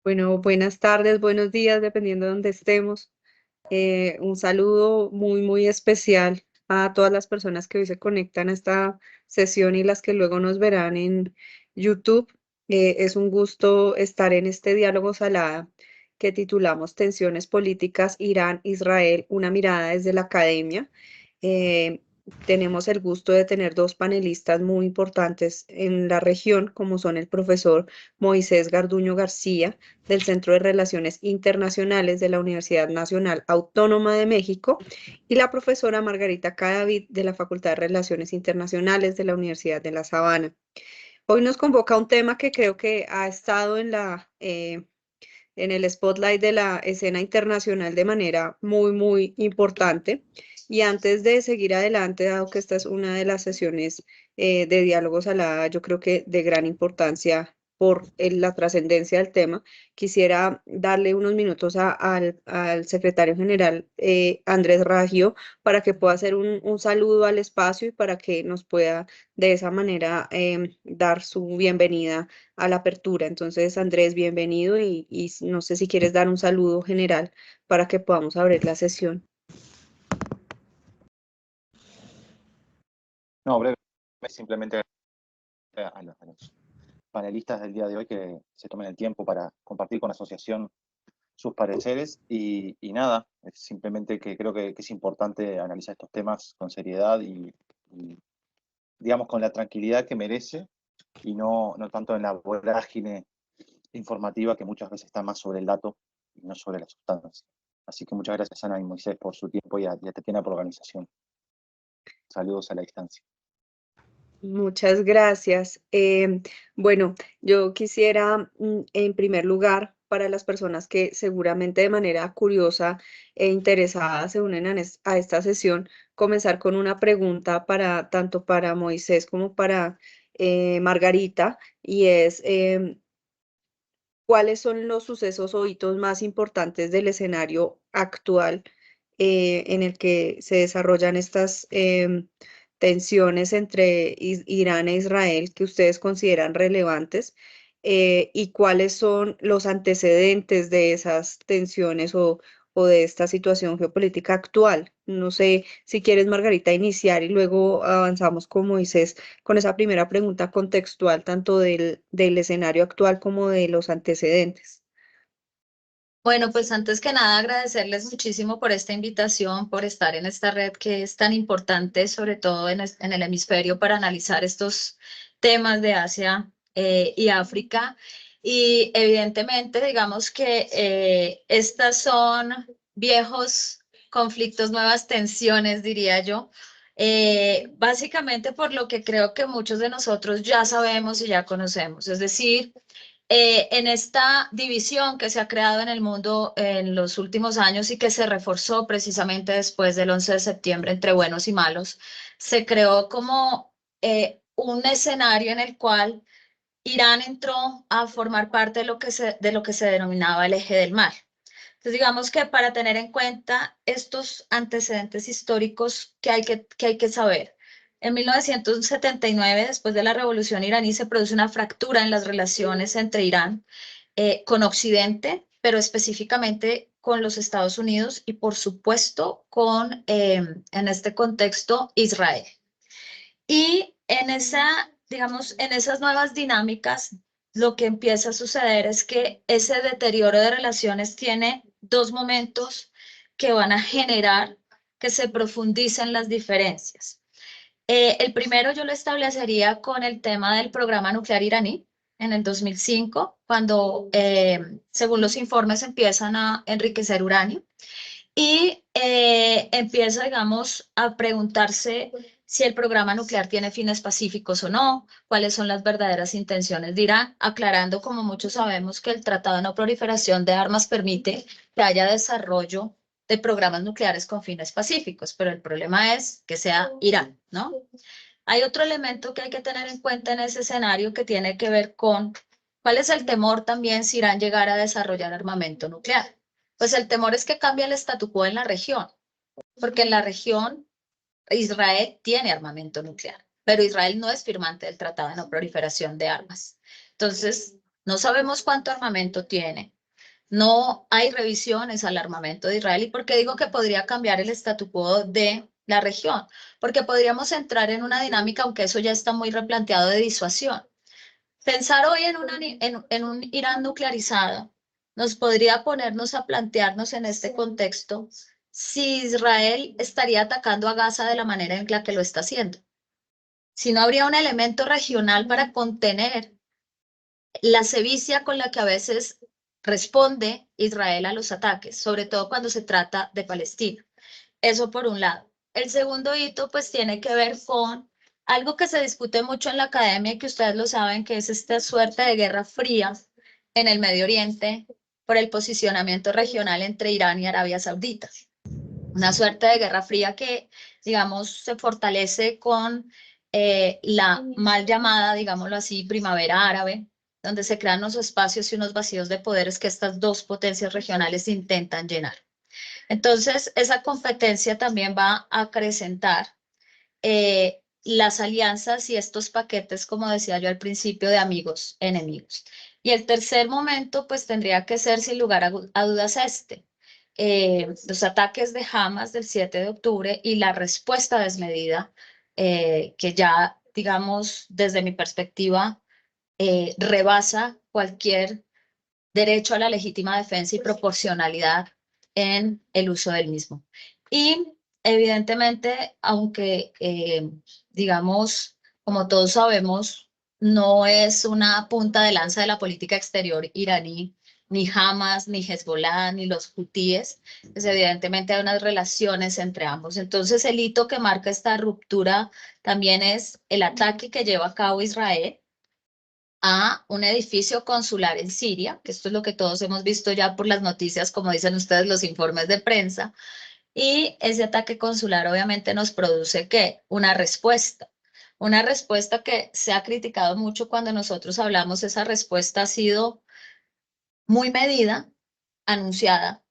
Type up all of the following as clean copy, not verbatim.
Bueno, buenas tardes, buenos días, dependiendo de donde estemos. Un saludo muy especial a todas las personas que hoy se conectan a esta sesión y las que luego nos verán en YouTube. Es un gusto estar en este diálogo Salada que titulamos Tensiones políticas Irán-Israel, una mirada desde la academia. Eh, Tenemos el gusto de tener dos panelistas muy importantes en la región, como son el profesor Moisés Garduño García, del Centro de Relaciones Internacionales de la Universidad Nacional Autónoma de México, y la profesora Margarita Cadavid, de la Facultad de Relaciones Internacionales de la Universidad de La Sabana. Hoy nos convoca un tema que creo que ha estado en el spotlight de la escena internacional de manera muy importante. Y antes de seguir adelante, dado que esta es una de las sesiones de diálogo salada, yo creo que de gran importancia por la trascendencia del tema, quisiera darle unos minutos al secretario general Andrés Raggio para que pueda hacer un saludo al espacio y para que nos pueda de esa manera dar su bienvenida a la apertura. Entonces, Andrés, bienvenido y no sé si quieres dar un saludo general para que podamos abrir la sesión. No, breve, simplemente a los panelistas del día de hoy que se tomen el tiempo para compartir con la asociación sus pareceres y nada, simplemente que creo que es importante analizar estos temas con seriedad y, digamos con la tranquilidad que merece y no tanto en la vorágine informativa que muchas veces está más sobre el dato y no sobre la sustancia. Así que muchas gracias Ana y Moisés por su tiempo y a Tatiana por la organización. Saludos a la distancia. Muchas gracias. Bueno, yo quisiera, en primer lugar, para las personas que seguramente de manera curiosa e interesada se unen a esta sesión, comenzar con una pregunta para tanto para Moisés como para Margarita, y es, ¿cuáles son los sucesos o hitos más importantes del escenario actual en el que se desarrollan estas tensiones entre Irán e Israel que ustedes consideran relevantes? ¿Y cuáles son los antecedentes de esas tensiones o de esta situación geopolítica actual? No sé si quieres, Margarita, iniciar y luego avanzamos con Moisés con esa primera pregunta contextual, tanto del escenario actual como de los antecedentes. Bueno, pues antes que nada agradecerles muchísimo por esta invitación, por estar en esta red que es tan importante, sobre todo en el hemisferio, para analizar estos temas de Asia y África. Y evidentemente, digamos que estas son viejos conflictos, nuevas tensiones, diría yo. Básicamente por lo que creo que muchos de nosotros ya sabemos y ya conocemos, es decir, en esta división que se ha creado en el mundo en los últimos años y que se reforzó precisamente después del 11 de septiembre entre buenos y malos, se creó como un escenario en el cual Irán entró a formar parte de lo que se denominaba el eje del mal. Entonces, digamos que para tener en cuenta estos antecedentes históricos que hay que saber. En 1979, después de la revolución iraní, se produce una fractura en las relaciones entre Irán con Occidente, pero específicamente con los Estados Unidos y, por supuesto, en este contexto, Israel. Y digamos, en esas nuevas dinámicas, lo que empieza a suceder es que ese deterioro de relaciones tiene dos momentos que van a generar que se profundicen las diferencias. El primero yo lo establecería con el tema del programa nuclear iraní en el 2005, cuando, según los informes, empiezan a enriquecer uranio y empieza, digamos, a preguntarse si el programa nuclear tiene fines pacíficos o no, cuáles son las verdaderas intenciones de Irán, aclarando, como muchos sabemos, que el Tratado de No Proliferación de Armas permite que haya desarrollo de programas nucleares con fines pacíficos, pero el problema es que sea Irán, ¿no? Hay otro elemento que hay que tener en cuenta en ese escenario que tiene que ver con cuál es el temor también si Irán llegara a desarrollar armamento nuclear. Pues el temor es que cambie el statu quo en la región, porque en la región Israel tiene armamento nuclear, pero Israel no es firmante del Tratado de No Proliferación de Armas. Entonces, no sabemos cuánto armamento tiene, no hay revisiones al armamento de Israel. ¿Y por qué digo que podría cambiar el statu quo de la región? Porque podríamos entrar en una dinámica, aunque eso ya está muy replanteado, de disuasión. Pensar hoy en un Irán nuclearizado nos podría ponernos a plantearnos en este contexto si Israel estaría atacando a Gaza de la manera en la que lo está haciendo. Si no habría un elemento regional para contener la sevicia con la que a veces responde Israel a los ataques, sobre todo cuando se trata de Palestina. Eso por un lado. El segundo hito pues tiene que ver con algo que se discute mucho en la academia y que ustedes lo saben, que es esta suerte de guerra fría en el Medio Oriente por el posicionamiento regional entre Irán y Arabia Saudita. Una suerte de guerra fría que, digamos, se fortalece con la mal llamada, digámoslo así, primavera árabe, donde se crean unos espacios y unos vacíos de poderes que estas dos potencias regionales intentan llenar. Entonces, esa competencia también va a acrecentar las alianzas y estos paquetes, como decía yo al principio, de amigos, enemigos. Y el tercer momento, pues tendría que ser sin lugar a dudas los ataques de Hamas del 7 de octubre y la respuesta desmedida que ya, digamos, desde mi perspectiva, rebasa cualquier derecho a la legítima defensa y proporcionalidad en el uso del mismo. Y evidentemente, aunque, digamos, como todos sabemos, no es una punta de lanza de la política exterior iraní, ni Hamas, ni Hezbollah, ni los hutíes, pues evidentemente hay unas relaciones entre ambos. Entonces, el hito que marca esta ruptura también es el ataque que lleva a cabo Israel a un edificio consular en Siria, que esto es lo que todos hemos visto ya por las noticias, como dicen ustedes, los informes de prensa, y ese ataque consular obviamente nos produce ¿qué? Una respuesta que se ha criticado mucho cuando nosotros hablamos, esa respuesta ha sido muy medida, anunciada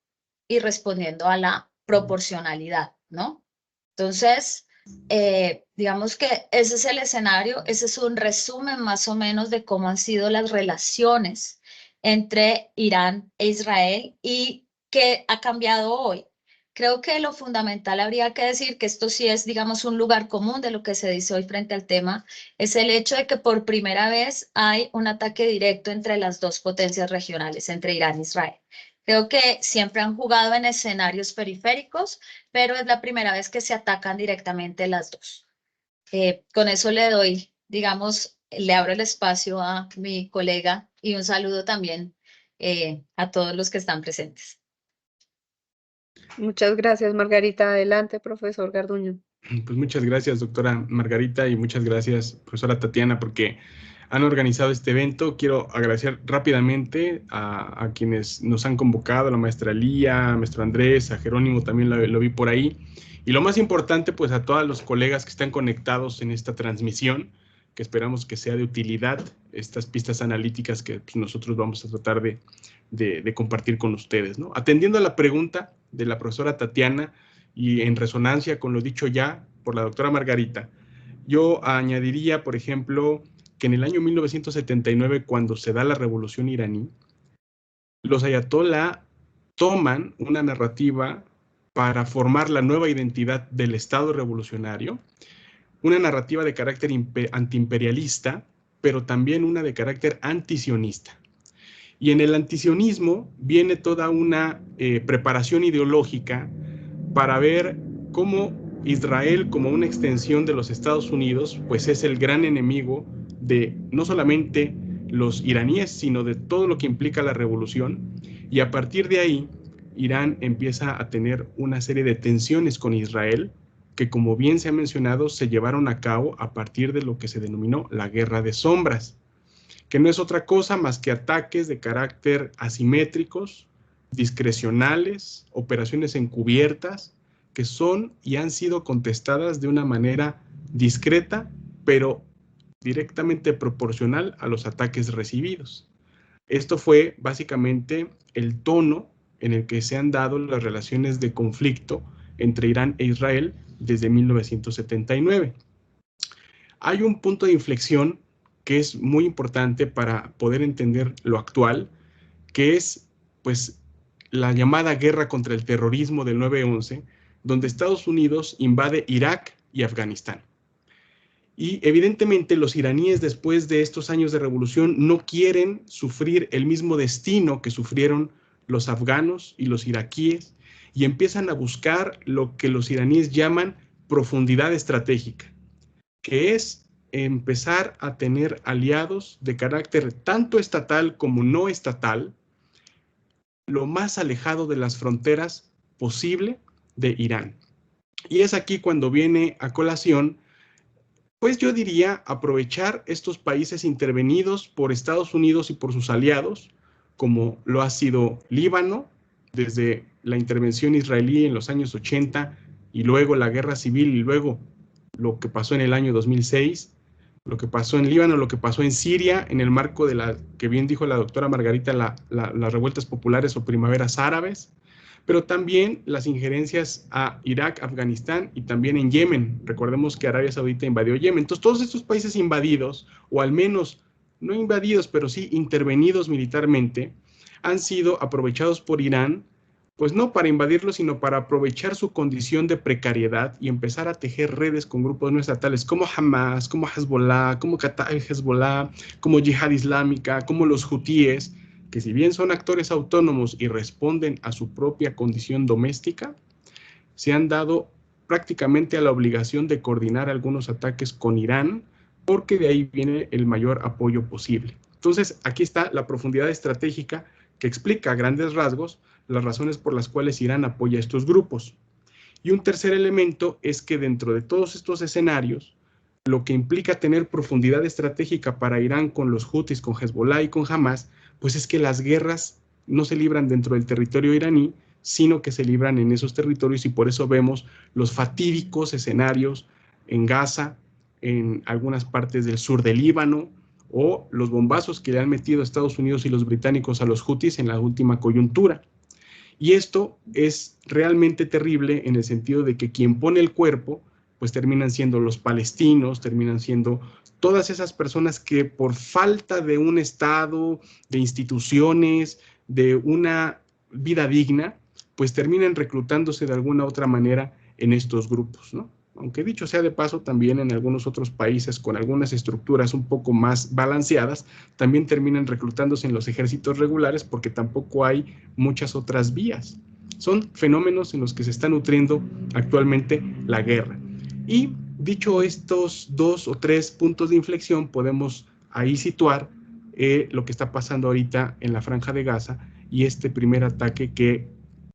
y respondiendo a la proporcionalidad, ¿no? Entonces, digamos que ese es el escenario, ese es un resumen más o menos de cómo han sido las relaciones entre Irán e Israel y qué ha cambiado hoy. Creo que lo fundamental habría que decir que esto sí es, digamos, un lugar común de lo que se dice hoy frente al tema, es el hecho de que por primera vez hay un ataque directo entre las dos potencias regionales, entre Irán e Israel. Creo que siempre han jugado en escenarios periféricos, pero es la primera vez que se atacan directamente las dos. Con eso le doy, digamos, le abro el espacio a mi colega y un saludo también a todos los que están presentes. Muchas gracias, Margarita. Adelante, profesor Garduño. Pues muchas gracias, doctora Margarita, y muchas gracias, profesora Tatiana, porque han organizado este evento. Quiero agradecer rápidamente a quienes nos han convocado, a la maestra Lía, a maestro Andrés, a Jerónimo, también lo vi por ahí. Y lo más importante, pues a todos los colegas que están conectados en esta transmisión, que esperamos que sea de utilidad, estas pistas analíticas que pues, nosotros vamos a tratar de compartir con ustedes, ¿no? Atendiendo a la pregunta de la profesora Tatiana y en resonancia con lo dicho ya por la doctora Margarita, yo añadiría, por ejemplo, que en el año 1979, cuando se da la revolución iraní, los ayatolá toman una narrativa para formar la nueva identidad del Estado revolucionario, una narrativa de carácter antiimperialista, pero también una de carácter antisionista. Y en el antisionismo viene toda una preparación ideológica para ver cómo Israel, como una extensión de los Estados Unidos, pues es el gran enemigo de no solamente los iraníes, sino de todo lo que implica la revolución. Y a partir de ahí, Irán empieza a tener una serie de tensiones con Israel, que como bien se ha mencionado, se llevaron a cabo a partir de lo que se denominó la Guerra de Sombras, que no es otra cosa más que ataques de carácter asimétricos, discrecionales, operaciones encubiertas, que son y han sido contestadas de una manera discreta, pero directamente proporcional a los ataques recibidos. Esto fue básicamente el tono en el que se han dado las relaciones de conflicto entre Irán e Israel desde 1979. Hay un punto de inflexión que es muy importante para poder entender lo actual, que es pues, la llamada guerra contra el terrorismo del 9/11, donde Estados Unidos invade Irak y Afganistán. Y evidentemente los iraníes, después de estos años de revolución, no quieren sufrir el mismo destino que sufrieron los afganos y los iraquíes, y empiezan a buscar lo que los iraníes llaman profundidad estratégica, que es empezar a tener aliados de carácter tanto estatal como no estatal, lo más alejado de las fronteras posible de Irán. Y es aquí cuando viene a colación, pues yo diría, aprovechar estos países intervenidos por Estados Unidos y por sus aliados, como lo ha sido Líbano, desde la intervención israelí en los años 80, y luego la guerra civil, y luego lo que pasó en el año 2006, lo que pasó en Líbano, lo que pasó en Siria, en el marco de la, que bien dijo la doctora Margarita, las revueltas populares o primaveras árabes, pero también las injerencias a Irak, Afganistán y también en Yemen. Recordemos que Arabia Saudita invadió Yemen. Entonces, todos estos países invadidos, o al menos no invadidos, pero sí intervenidos militarmente, han sido aprovechados por Irán, pues no para invadirlos, sino para aprovechar su condición de precariedad y empezar a tejer redes con grupos no estatales como Hamas, como Hezbollah, como Qatar Hezbollah, como Yihad Islámica, como los hutíes, que si bien son actores autónomos y responden a su propia condición doméstica, se han dado prácticamente a la obligación de coordinar algunos ataques con Irán, porque de ahí viene el mayor apoyo posible. Entonces, aquí está la profundidad estratégica que explica a grandes rasgos las razones por las cuales Irán apoya a estos grupos. Y un tercer elemento es que dentro de todos estos escenarios, lo que implica tener profundidad estratégica para Irán con los Houthis, con Hezbollah y con Hamas, pues es que las guerras no se libran dentro del territorio iraní, sino que se libran en esos territorios, y por eso vemos los fatídicos escenarios en Gaza, en algunas partes del sur del Líbano, o los bombazos que le han metido Estados Unidos y los británicos a los Houthis en la última coyuntura. Y esto es realmente terrible en el sentido de que quien pone el cuerpo, pues terminan siendo los palestinos, terminan siendo todas esas personas que por falta de un Estado, de instituciones, de una vida digna, pues terminan reclutándose de alguna otra manera en estos grupos, ¿no? Aunque dicho sea de paso, también en algunos otros países con algunas estructuras un poco más balanceadas, también terminan reclutándose en los ejércitos regulares porque tampoco hay muchas otras vías. Son fenómenos en los que se está nutriendo actualmente la guerra. Y dicho estos 2 o 3 puntos de inflexión, podemos ahí situar lo que está pasando ahorita en la Franja de Gaza y este primer ataque que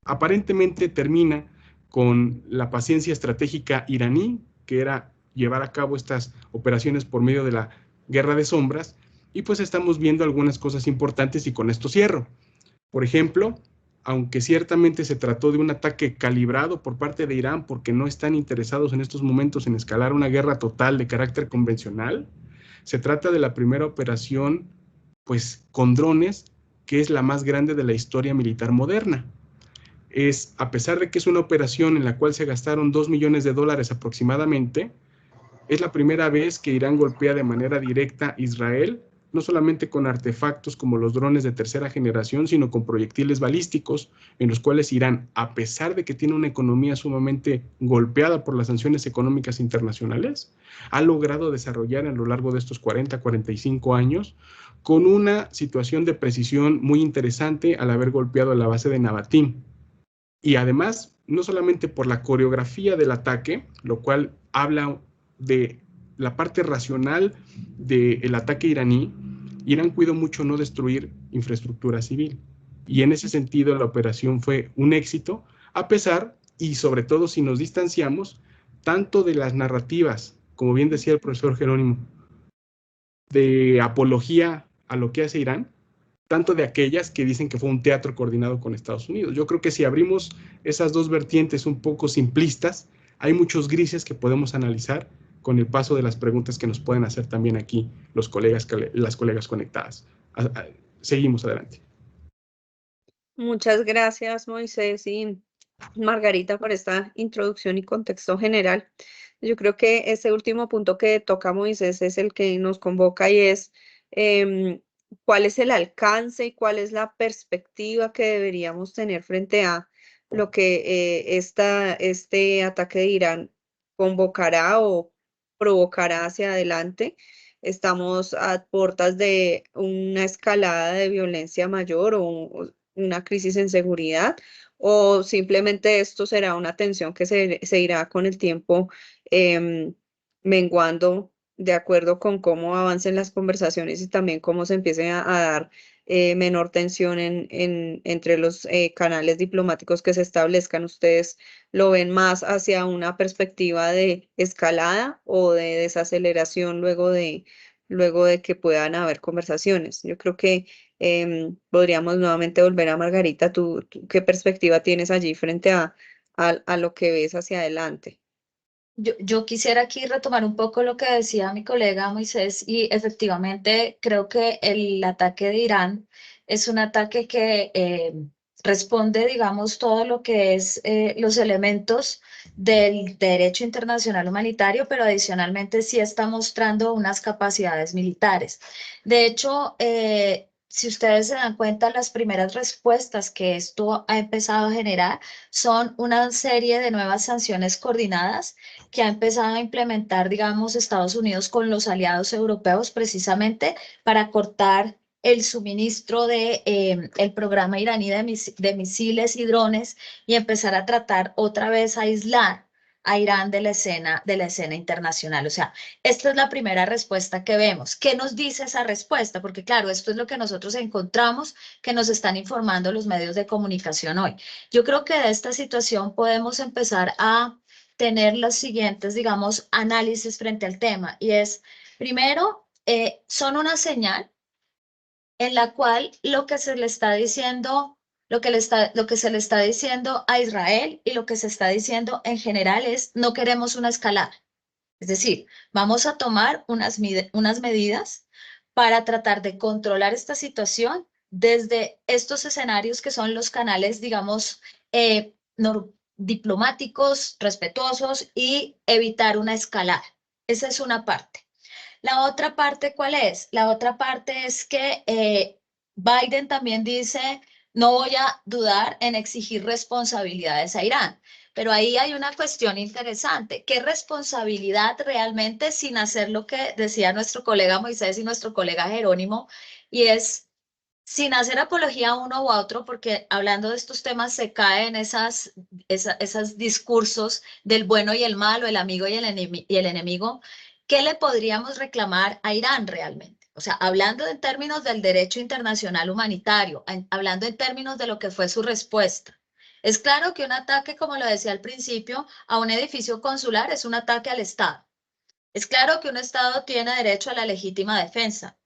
aparentemente termina con la paciencia estratégica iraní, que era llevar a cabo estas operaciones por medio de la guerra de sombras, y pues estamos viendo algunas cosas importantes, y con esto cierro. Por ejemplo, aunque ciertamente se trató de un ataque calibrado por parte de Irán, porque no están interesados en estos momentos en escalar una guerra total de carácter convencional, se trata de la primera operación, pues, con drones, que es la más grande de la historia militar moderna. Es, a pesar de que es una operación en la cual se gastaron $2 millones aproximadamente, es la primera vez que Irán golpea de manera directa a Israel, no solamente con artefactos como los drones de tercera generación, sino con proyectiles balísticos, en los cuales Irán, a pesar de que tiene una economía sumamente golpeada por las sanciones económicas internacionales, ha logrado desarrollar a lo largo de estos 40-45 años con una situación de precisión muy interesante al haber golpeado la base de Navatim. Y además, no solamente por la coreografía del ataque, lo cual habla de la parte racional del ataque iraní, Irán cuidó mucho no destruir infraestructura civil. Y en ese sentido la operación fue un éxito, a pesar, y sobre todo si nos distanciamos, tanto de las narrativas, como bien decía el profesor Jerónimo, de apología a lo que hace Irán, tanto de aquellas que dicen que fue un teatro coordinado con Estados Unidos. Yo creo que si abrimos esas dos vertientes un poco simplistas, hay muchos grises que podemos analizar con el paso de las preguntas que nos pueden hacer también aquí los colegas, las colegas conectadas. Seguimos adelante. Muchas gracias, Moisés y Margarita, por esta introducción y contexto general. Yo creo que ese último punto que toca Moisés es el que nos convoca, y es cuál es el alcance y cuál es la perspectiva que deberíamos tener frente a lo que este ataque de Irán convocará o provocará hacia adelante. Estamos a puertas de una escalada de violencia mayor o una crisis en seguridad, o simplemente esto será una tensión que se irá con el tiempo menguando de acuerdo con cómo avancen las conversaciones y también cómo se empiece a dar menor tensión entre los canales diplomáticos que se establezcan. ¿Ustedes lo ven más hacia una perspectiva de escalada o de desaceleración luego de que puedan haber conversaciones? Yo creo que podríamos nuevamente volver a Margarita. ¿Tú qué perspectiva tienes allí frente a lo que ves hacia adelante? Yo quisiera aquí retomar un poco lo que decía mi colega Moisés y efectivamente creo que el ataque de Irán es un ataque que responde, digamos, todo lo que es los elementos del derecho internacional humanitario, pero adicionalmente sí está mostrando unas capacidades militares. De hecho, si ustedes se dan cuenta, las primeras respuestas que esto ha empezado a generar son una serie de nuevas sanciones coordinadas que ha empezado a implementar, digamos, Estados Unidos con los aliados europeos precisamente para cortar el suministro de el programa iraní de misiles y drones y empezar a tratar otra vez a aislar a Irán de la escena internacional. O sea, esta es la primera respuesta que vemos. ¿Qué nos dice esa respuesta? Porque claro, esto es lo que nosotros encontramos que nos están informando los medios de comunicación hoy. Yo creo que de esta situación podemos empezar a tener los siguientes, digamos, análisis frente al tema. Y es, primero, son una señal en la cual lo que se le está diciendo, lo que se le está diciendo a Israel y lo que se está diciendo en general es no queremos una escalada. Es decir, vamos a tomar unas medidas para tratar de controlar esta situación desde estos escenarios que son los canales, digamos, diplomáticos, respetuosos y evitar una escalada. Esa es una parte. La otra parte, ¿cuál es? La otra parte es que Biden también dice, no voy a dudar en exigir responsabilidades a Irán. Pero ahí hay una cuestión interesante. ¿Qué responsabilidad realmente sin hacer lo que decía nuestro colega Moisés y nuestro colega Jerónimo? Y es sin hacer apología a uno u otro, porque hablando de estos temas se caen esos discursos del bueno y el malo, el amigo y el enemigo. ¿Qué le podríamos reclamar a Irán realmente? O sea, hablando en términos del derecho internacional humanitario, hablando en términos de lo que fue su respuesta. Es claro que un ataque, como lo decía al principio, a un edificio consular es un ataque al Estado. Es claro que un Estado tiene derecho a la legítima defensa.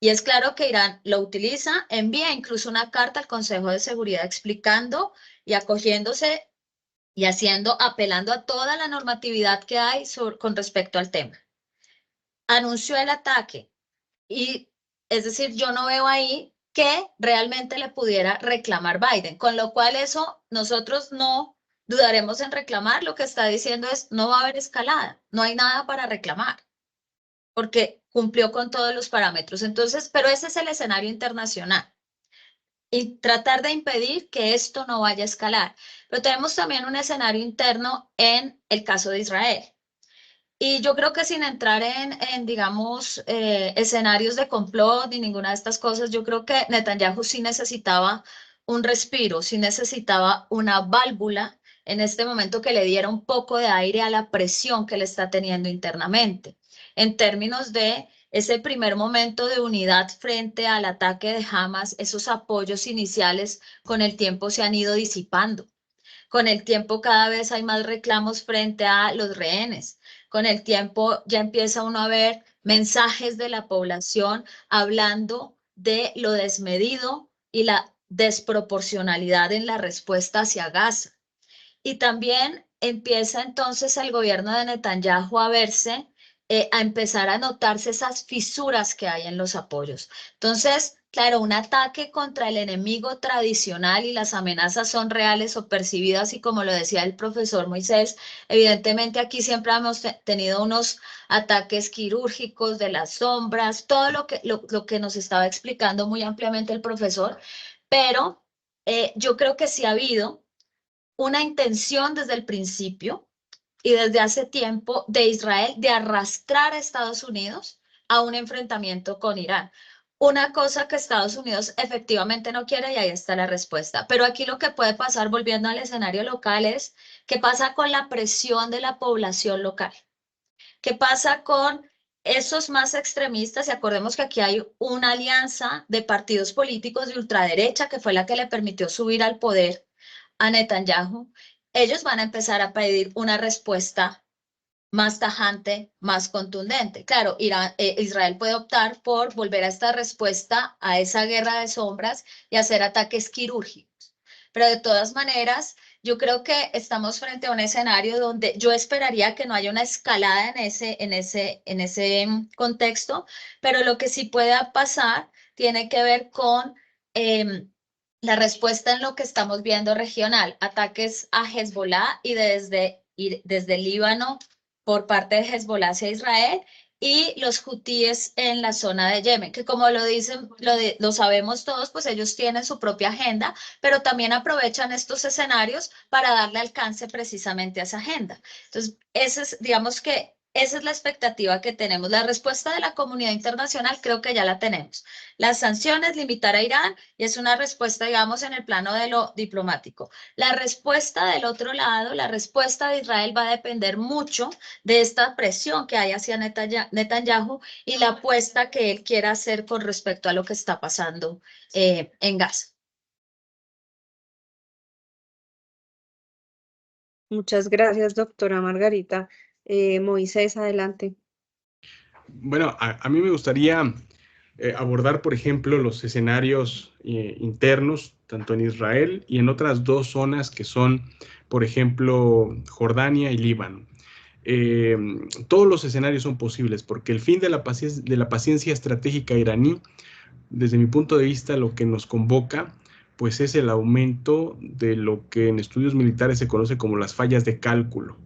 Y es claro que Irán lo utiliza, envía incluso una carta al Consejo de Seguridad explicando y acogiéndose y apelando a toda la normatividad que hay con respecto al tema. Anunció el ataque y, es decir, yo no veo ahí que realmente le pudiera reclamar Biden, con lo cual eso nosotros no dudaremos en reclamar. Lo que está diciendo es no va a haber escalada, no hay nada para reclamar, porque cumplió con todos los parámetros. Entonces, pero ese es el escenario internacional. Y tratar de impedir que esto no vaya a escalar. Pero tenemos también un escenario interno en el caso de Israel. Y yo creo que sin entrar digamos, escenarios de complot ni ninguna de estas cosas, yo creo que Netanyahu sí necesitaba un respiro, sí necesitaba una válvula en este momento que le diera un poco de aire a la presión que le está teniendo internamente, en términos de ese primer momento de unidad frente al ataque de Hamas, esos apoyos iniciales con el tiempo se han ido disipando. Con el tiempo cada vez hay más reclamos frente a los rehenes. Con el tiempo ya empieza uno a ver mensajes de la población hablando de lo desmedido y la desproporcionalidad en la respuesta hacia Gaza. Y también empieza entonces el gobierno de Netanyahu a verse, a empezar a notarse esas fisuras que hay en los apoyos. Entonces, Claro, un ataque contra el enemigo tradicional y las amenazas son reales o percibidas y como lo decía el profesor Moisés, evidentemente aquí siempre hemos tenido unos ataques quirúrgicos de las sombras, todo lo que nos estaba explicando muy ampliamente el profesor, pero yo creo que sí ha habido una intención desde el principio y desde hace tiempo de Israel de arrastrar a Estados Unidos a un enfrentamiento con Irán. Una cosa que Estados Unidos efectivamente no quiere y ahí está la respuesta. Pero aquí lo que puede pasar, volviendo al escenario local, es qué pasa con la presión de la población local. ¿Qué pasa con esos más extremistas? Y acordemos que aquí hay una alianza de partidos políticos de ultraderecha que fue la que le permitió subir al poder a Netanyahu. Ellos van a empezar a pedir una respuesta más tajante, más contundente. Claro, Israel puede optar por volver a esta respuesta a esa guerra de sombras y hacer ataques quirúrgicos. Pero de todas maneras, yo creo que estamos frente a un escenario donde yo esperaría que no haya una escalada en ese contexto, pero lo que sí pueda pasar tiene que ver con la respuesta en lo que estamos viendo regional, ataques a Hezbollah y desde Líbano por parte de Hezbollah hacia Israel y los hutíes en la zona de Yemen, que como lo dicen, lo sabemos todos, pues ellos tienen su propia agenda, pero también aprovechan estos escenarios para darle alcance precisamente a esa agenda. Entonces, digamos que esa es la expectativa que tenemos. La respuesta de la comunidad internacional creo que ya la tenemos. Las sanciones, limitar a Irán, y es una respuesta, digamos, en el plano de lo diplomático. La respuesta del otro lado, la respuesta de Israel va a depender mucho de esta presión que hay hacia Netanyahu y la apuesta que él quiera hacer con respecto a lo que está pasando en Gaza. Muchas gracias, doctora Margarita. Moisés, adelante. Bueno, a mí me gustaría abordar, por ejemplo, los escenarios internos, tanto en Israel y en otras dos zonas que son, por ejemplo, Jordania y Líbano. Todos los escenarios son posibles porque el fin de la paciencia estratégica iraní, desde mi punto de vista, lo que nos convoca pues es el aumento de lo que en estudios militares se conoce como las fallas de cálculo.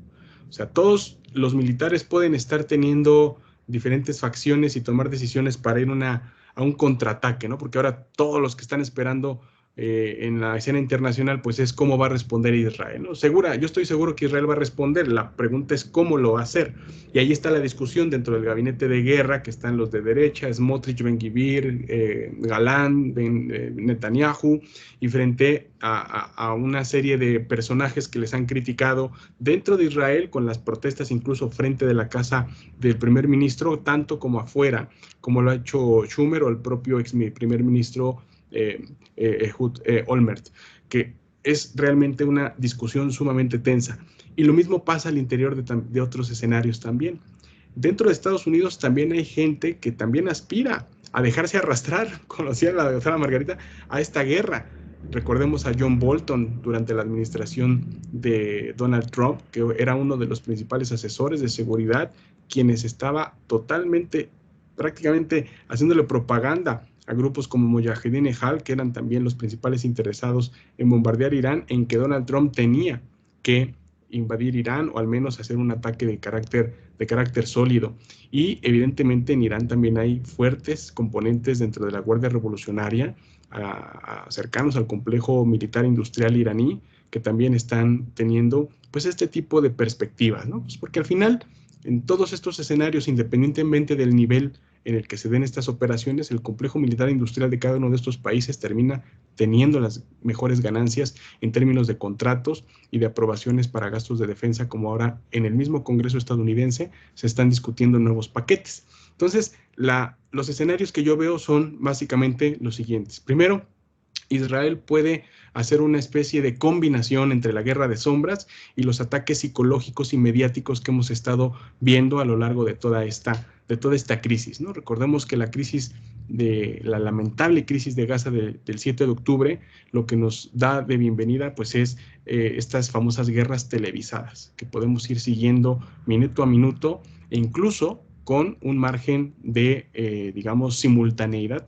O sea, todos los militares pueden estar teniendo diferentes facciones y tomar decisiones para ir a un contraataque, ¿no? Porque ahora todos los que están esperando en la escena internacional, pues es cómo va a responder Israel, ¿no? Yo estoy seguro que Israel va a responder, la pregunta es cómo lo va a hacer. Y ahí está la discusión dentro del gabinete de guerra, que están los de derecha, Smotrich, Ben-Gvir, Galán, Netanyahu, y frente a una serie de personajes que les han criticado dentro de Israel, con las protestas incluso frente de la casa del primer ministro, tanto como afuera, como lo ha hecho Schumer o el propio ex primer ministro Ehud Olmert, que es realmente una discusión sumamente tensa. Y lo mismo pasa al interior de otros escenarios también. Dentro de Estados Unidos también hay gente que también aspira a dejarse arrastrar, conocía la doctora Margarita, a esta guerra. Recordemos a John Bolton durante la administración de Donald Trump, que era uno de los principales asesores de seguridad, quienes estaba totalmente, prácticamente haciéndole propaganda a grupos como Mujahideen Ejal, que eran también los principales interesados en bombardear Irán, en que Donald Trump tenía que invadir Irán o al menos hacer un ataque de carácter sólido. Y evidentemente en Irán también hay fuertes componentes dentro de la Guardia Revolucionaria cercanos al complejo militar industrial iraní, que también están teniendo pues este tipo de perspectivas, ¿no? Pues porque al final, en todos estos escenarios, independientemente del nivel en el que se den estas operaciones, el complejo militar industrial de cada uno de estos países termina teniendo las mejores ganancias en términos de contratos y de aprobaciones para gastos de defensa, como ahora en el mismo Congreso estadounidense se están discutiendo nuevos paquetes. Entonces, los escenarios que yo veo son básicamente los siguientes. Primero, Israel puede hacer una especie de combinación entre la guerra de sombras y los ataques psicológicos y mediáticos que hemos estado viendo a lo largo de toda esta crisis, ¿no? Recordemos que la lamentable crisis de Gaza del 7 de octubre, lo que nos da de bienvenida pues es estas famosas guerras televisadas, que podemos ir siguiendo minuto a minuto e incluso con un margen de, digamos, simultaneidad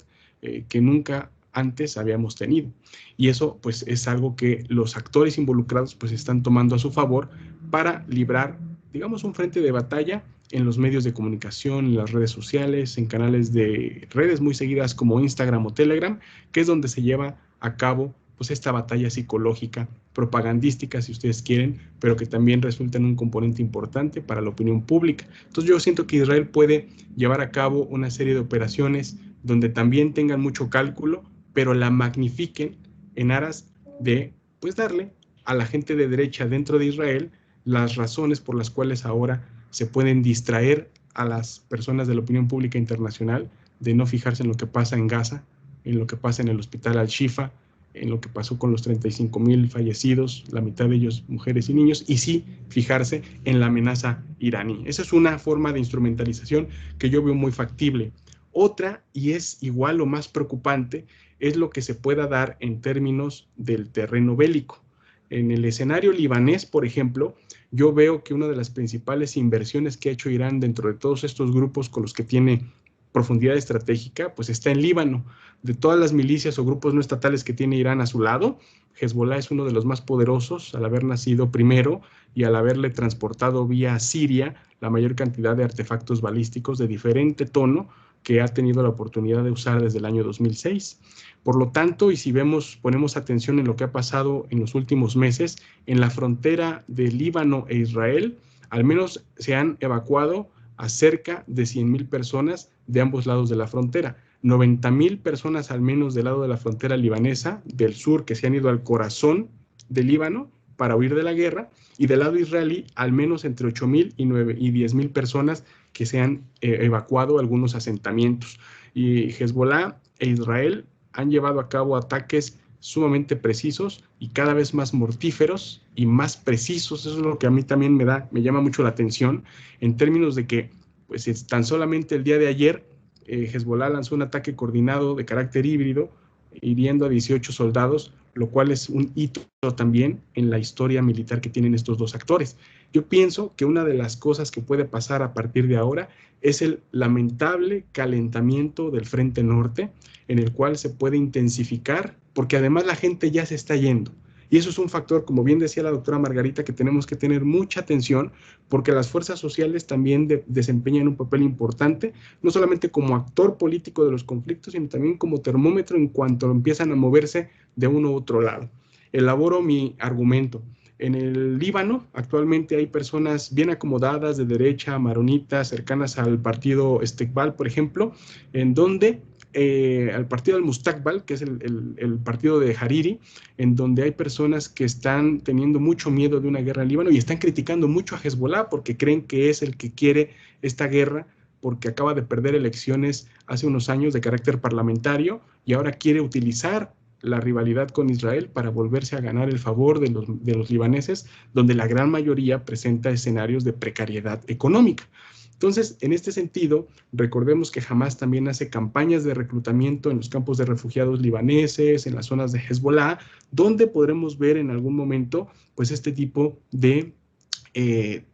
que nunca antes habíamos tenido. Y eso pues es algo que los actores involucrados pues están tomando a su favor para librar, digamos, un frente de batalla en los medios de comunicación, en las redes sociales, en canales de redes muy seguidas como Instagram o Telegram, que es donde se lleva a cabo pues esta batalla psicológica, propagandística si ustedes quieren, pero que también resulta en un componente importante para la opinión pública. Entonces yo siento que Israel puede llevar a cabo una serie de operaciones donde también tengan mucho cálculo, pero la magnifiquen en aras de pues darle a la gente de derecha dentro de Israel las razones por las cuales ahora se pueden distraer a las personas de la opinión pública internacional de no fijarse en lo que pasa en Gaza, en lo que pasa en el hospital Al-Shifa, en lo que pasó con los 35,000 fallecidos, la mitad de ellos mujeres y niños, y sí fijarse en la amenaza iraní. Esa es una forma de instrumentalización que yo veo muy factible. Otra, y es igual o más preocupante, es lo que se pueda dar en términos del terreno bélico. En el escenario libanés, por ejemplo, yo veo que una de las principales inversiones que ha hecho Irán dentro de todos estos grupos con los que tiene profundidad estratégica, pues está en Líbano. De todas las milicias o grupos no estatales que tiene Irán a su lado, Hezbollah es uno de los más poderosos al haber nacido primero y al haberle transportado vía Siria la mayor cantidad de artefactos balísticos de diferente tono que ha tenido la oportunidad de usar desde el año 2006. Por lo tanto, y si ponemos atención en lo que ha pasado en los últimos meses, en la frontera de Líbano e Israel, al menos se han evacuado a cerca de 100,000 personas de ambos lados de la frontera. 90,000 personas al menos del lado de la frontera libanesa, del sur, que se han ido al corazón del Líbano para huir de la guerra, y del lado israelí, al menos entre 8,000 y 10,000 personas que se han evacuado a algunos asentamientos. Y Hezbollah e Israel han llevado a cabo ataques sumamente precisos y cada vez más mortíferos y más precisos. Eso es lo que a mí también me llama mucho la atención, en términos de que, pues, tan solamente el día de ayer, Hezbollah lanzó un ataque coordinado de carácter híbrido, hiriendo a 18 soldados, lo cual es un hito también en la historia militar que tienen estos dos actores. Yo pienso que una de las cosas que puede pasar a partir de ahora es el lamentable calentamiento del Frente Norte, en el cual se puede intensificar, porque además la gente ya se está yendo. Y eso es un factor, como bien decía la doctora Margarita, que tenemos que tener mucha atención, porque las fuerzas sociales también desempeñan un papel importante, no solamente como actor político de los conflictos, sino también como termómetro en cuanto empiezan a moverse de uno u otro lado. Elaboro mi argumento. En el Líbano actualmente hay personas bien acomodadas de derecha, maronitas, cercanas al partido Estekbal, por ejemplo, en donde al partido del Mustakbal, que es el partido de Hariri, en donde hay personas que están teniendo mucho miedo de una guerra en Líbano y están criticando mucho a Hezbollah porque creen que es el que quiere esta guerra, porque acaba de perder elecciones hace unos años de carácter parlamentario y ahora quiere utilizar la rivalidad con Israel para volverse a ganar el favor de los libaneses, donde la gran mayoría presenta escenarios de precariedad económica. Entonces, en este sentido, recordemos que Hamás también hace campañas de reclutamiento en los campos de refugiados libaneses, en las zonas de Hezbollah, donde podremos ver en algún momento pues este tipo de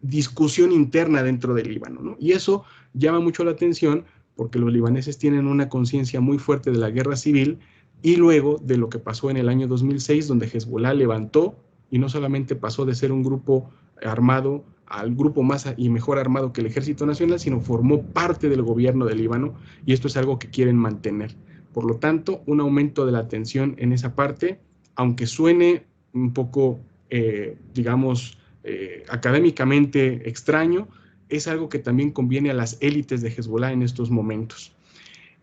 discusión interna dentro del Líbano, ¿no? Y eso llama mucho la atención porque los libaneses tienen una conciencia muy fuerte de la guerra civil y luego de lo que pasó en el año 2006, donde Hezbollah levantó y no solamente pasó de ser un grupo armado al grupo más y mejor armado que el Ejército Nacional, sino formó parte del gobierno del Líbano, y esto es algo que quieren mantener. Por lo tanto, un aumento de la tensión en esa parte, aunque suene un poco, digamos, académicamente extraño, es algo que también conviene a las élites de Hezbollah en estos momentos.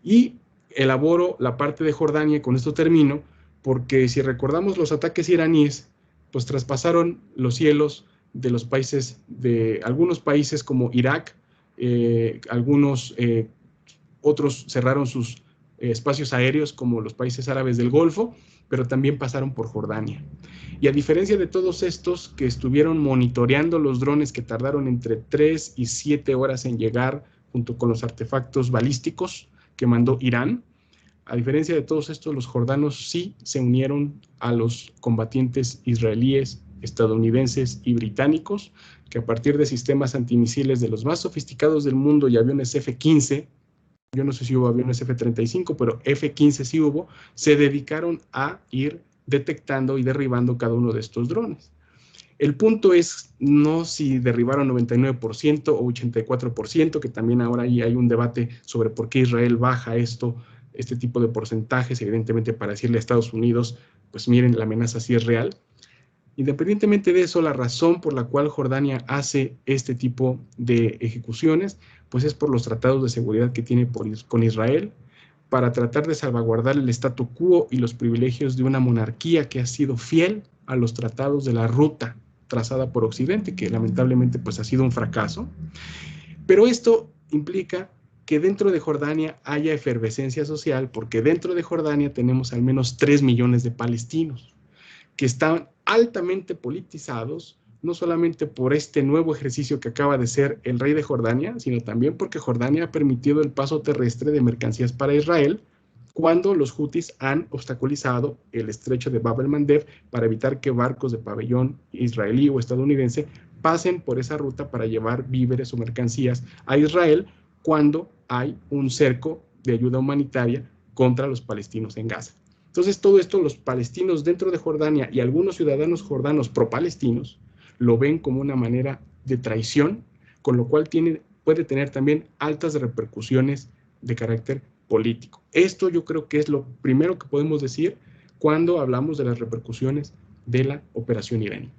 Y elaboro la parte de Jordania, y con esto termino, porque si recordamos los ataques iraníes, pues traspasaron los cielos de los países, de algunos países como Irak, algunos otros cerraron sus espacios aéreos como los países árabes del Golfo, pero también pasaron por Jordania. Y a diferencia de todos estos que estuvieron monitoreando los drones que tardaron entre 3 y 7 horas en llegar junto con los artefactos balísticos que mandó Irán, a diferencia de todos estos, los jordanos sí se unieron a los combatientes israelíes, estadounidenses y británicos, que a partir de sistemas antimisiles de los más sofisticados del mundo y aviones F-15, yo no sé si hubo aviones F-35, pero F-15 sí hubo, se dedicaron a ir detectando y derribando cada uno de estos drones. El punto es no si derribaron 99% o 84%, que también ahora hay un debate sobre por qué Israel baja este tipo de porcentajes, evidentemente para decirle a Estados Unidos, pues miren, la amenaza sí es real. Independientemente de eso, la razón por la cual Jordania hace este tipo de ejecuciones, pues es por los tratados de seguridad que tiene con Israel, para tratar de salvaguardar el statu quo y los privilegios de una monarquía que ha sido fiel a los tratados de la ruta trazada por Occidente, que lamentablemente pues ha sido un fracaso. Pero esto implica que dentro de Jordania haya efervescencia social, porque dentro de Jordania tenemos al menos 3 millones de palestinos que están altamente politizados, no solamente por este nuevo ejercicio que acaba de ser el rey de Jordania, sino también porque Jordania ha permitido el paso terrestre de mercancías para Israel, cuando los hutis han obstaculizado el estrecho de Bab el-Mandeb para evitar que barcos de pabellón israelí o estadounidense pasen por esa ruta para llevar víveres o mercancías a Israel cuando hay un cerco de ayuda humanitaria contra los palestinos en Gaza. Entonces, todo esto los palestinos dentro de Jordania y algunos ciudadanos jordanos pro-palestinos lo ven como una manera de traición, con lo cual puede tener también altas repercusiones de carácter político. Esto yo creo que es lo primero que podemos decir cuando hablamos de las repercusiones de la operación iraní.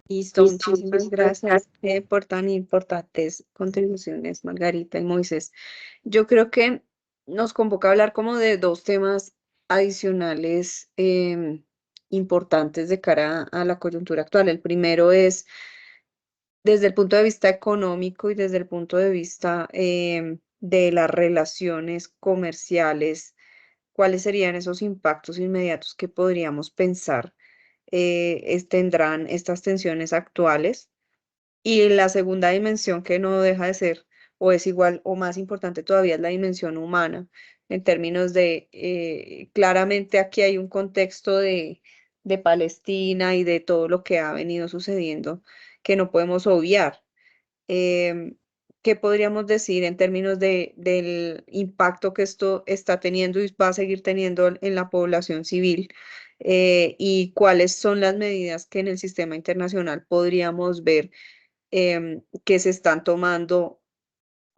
Listo, muchísimas gracias por tan importantes contribuciones, Margarita y Moisés. Yo creo que nos convoca a hablar como de dos temas adicionales importantes de cara a la coyuntura actual. El primero es desde el punto de vista económico y desde el punto de vista de las relaciones comerciales, ¿cuáles serían esos impactos inmediatos que podríamos pensar tendrán estas tensiones actuales? Y la segunda dimensión que no deja de ser o es igual o más importante todavía es la dimensión humana, en términos de, claramente aquí hay un contexto de Palestina y de todo lo que ha venido sucediendo que no podemos obviar. Em, ¿Qué podríamos decir en términos del impacto que esto está teniendo y va a seguir teniendo en la población civil? Y cuáles son las medidas que en el sistema internacional podríamos ver que se están tomando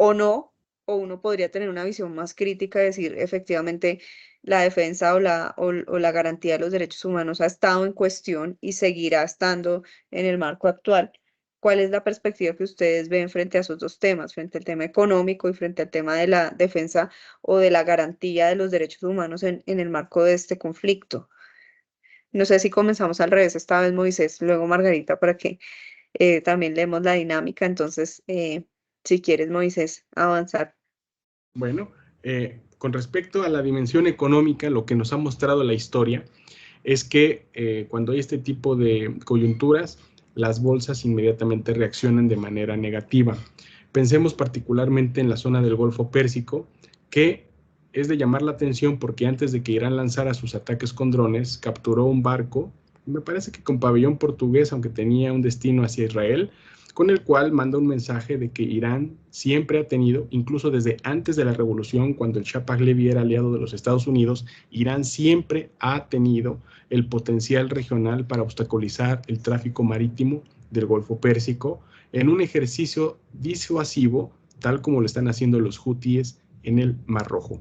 o no, o uno podría tener una visión más crítica y decir, efectivamente, la defensa o la garantía de los derechos humanos ha estado en cuestión y seguirá estando en el marco actual. ¿Cuál es la perspectiva que ustedes ven frente a esos dos temas, frente al tema económico y frente al tema de la defensa o de la garantía de los derechos humanos en el marco de este conflicto? No sé si comenzamos al revés, esta vez Moisés, luego Margarita, para que también leemos la dinámica. Entonces, si quieres, Moisés, avanzar. Bueno, con respecto a la dimensión económica, lo que nos ha mostrado la historia es que cuando hay este tipo de coyunturas, las bolsas inmediatamente reaccionan de manera negativa. Pensemos particularmente en la zona del Golfo Pérsico, que es de llamar la atención porque antes de que Irán lanzara sus ataques con drones, capturó un barco, me parece que con pabellón portugués, aunque tenía un destino hacia Israel, con el cual manda un mensaje de que Irán siempre ha tenido, incluso desde antes de la revolución, cuando el Shah Pahlavi era aliado de los Estados Unidos, Irán siempre ha tenido el potencial regional para obstaculizar el tráfico marítimo del Golfo Pérsico en un ejercicio disuasivo, tal como lo están haciendo los hutíes en el Mar Rojo.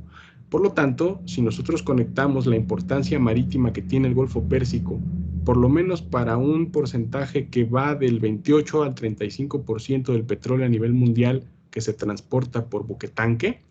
Por lo tanto, si nosotros conectamos la importancia marítima que tiene el Golfo Pérsico, por lo menos para un porcentaje que va del 28 al 35% del petróleo a nivel mundial que se transporta por buquetanque,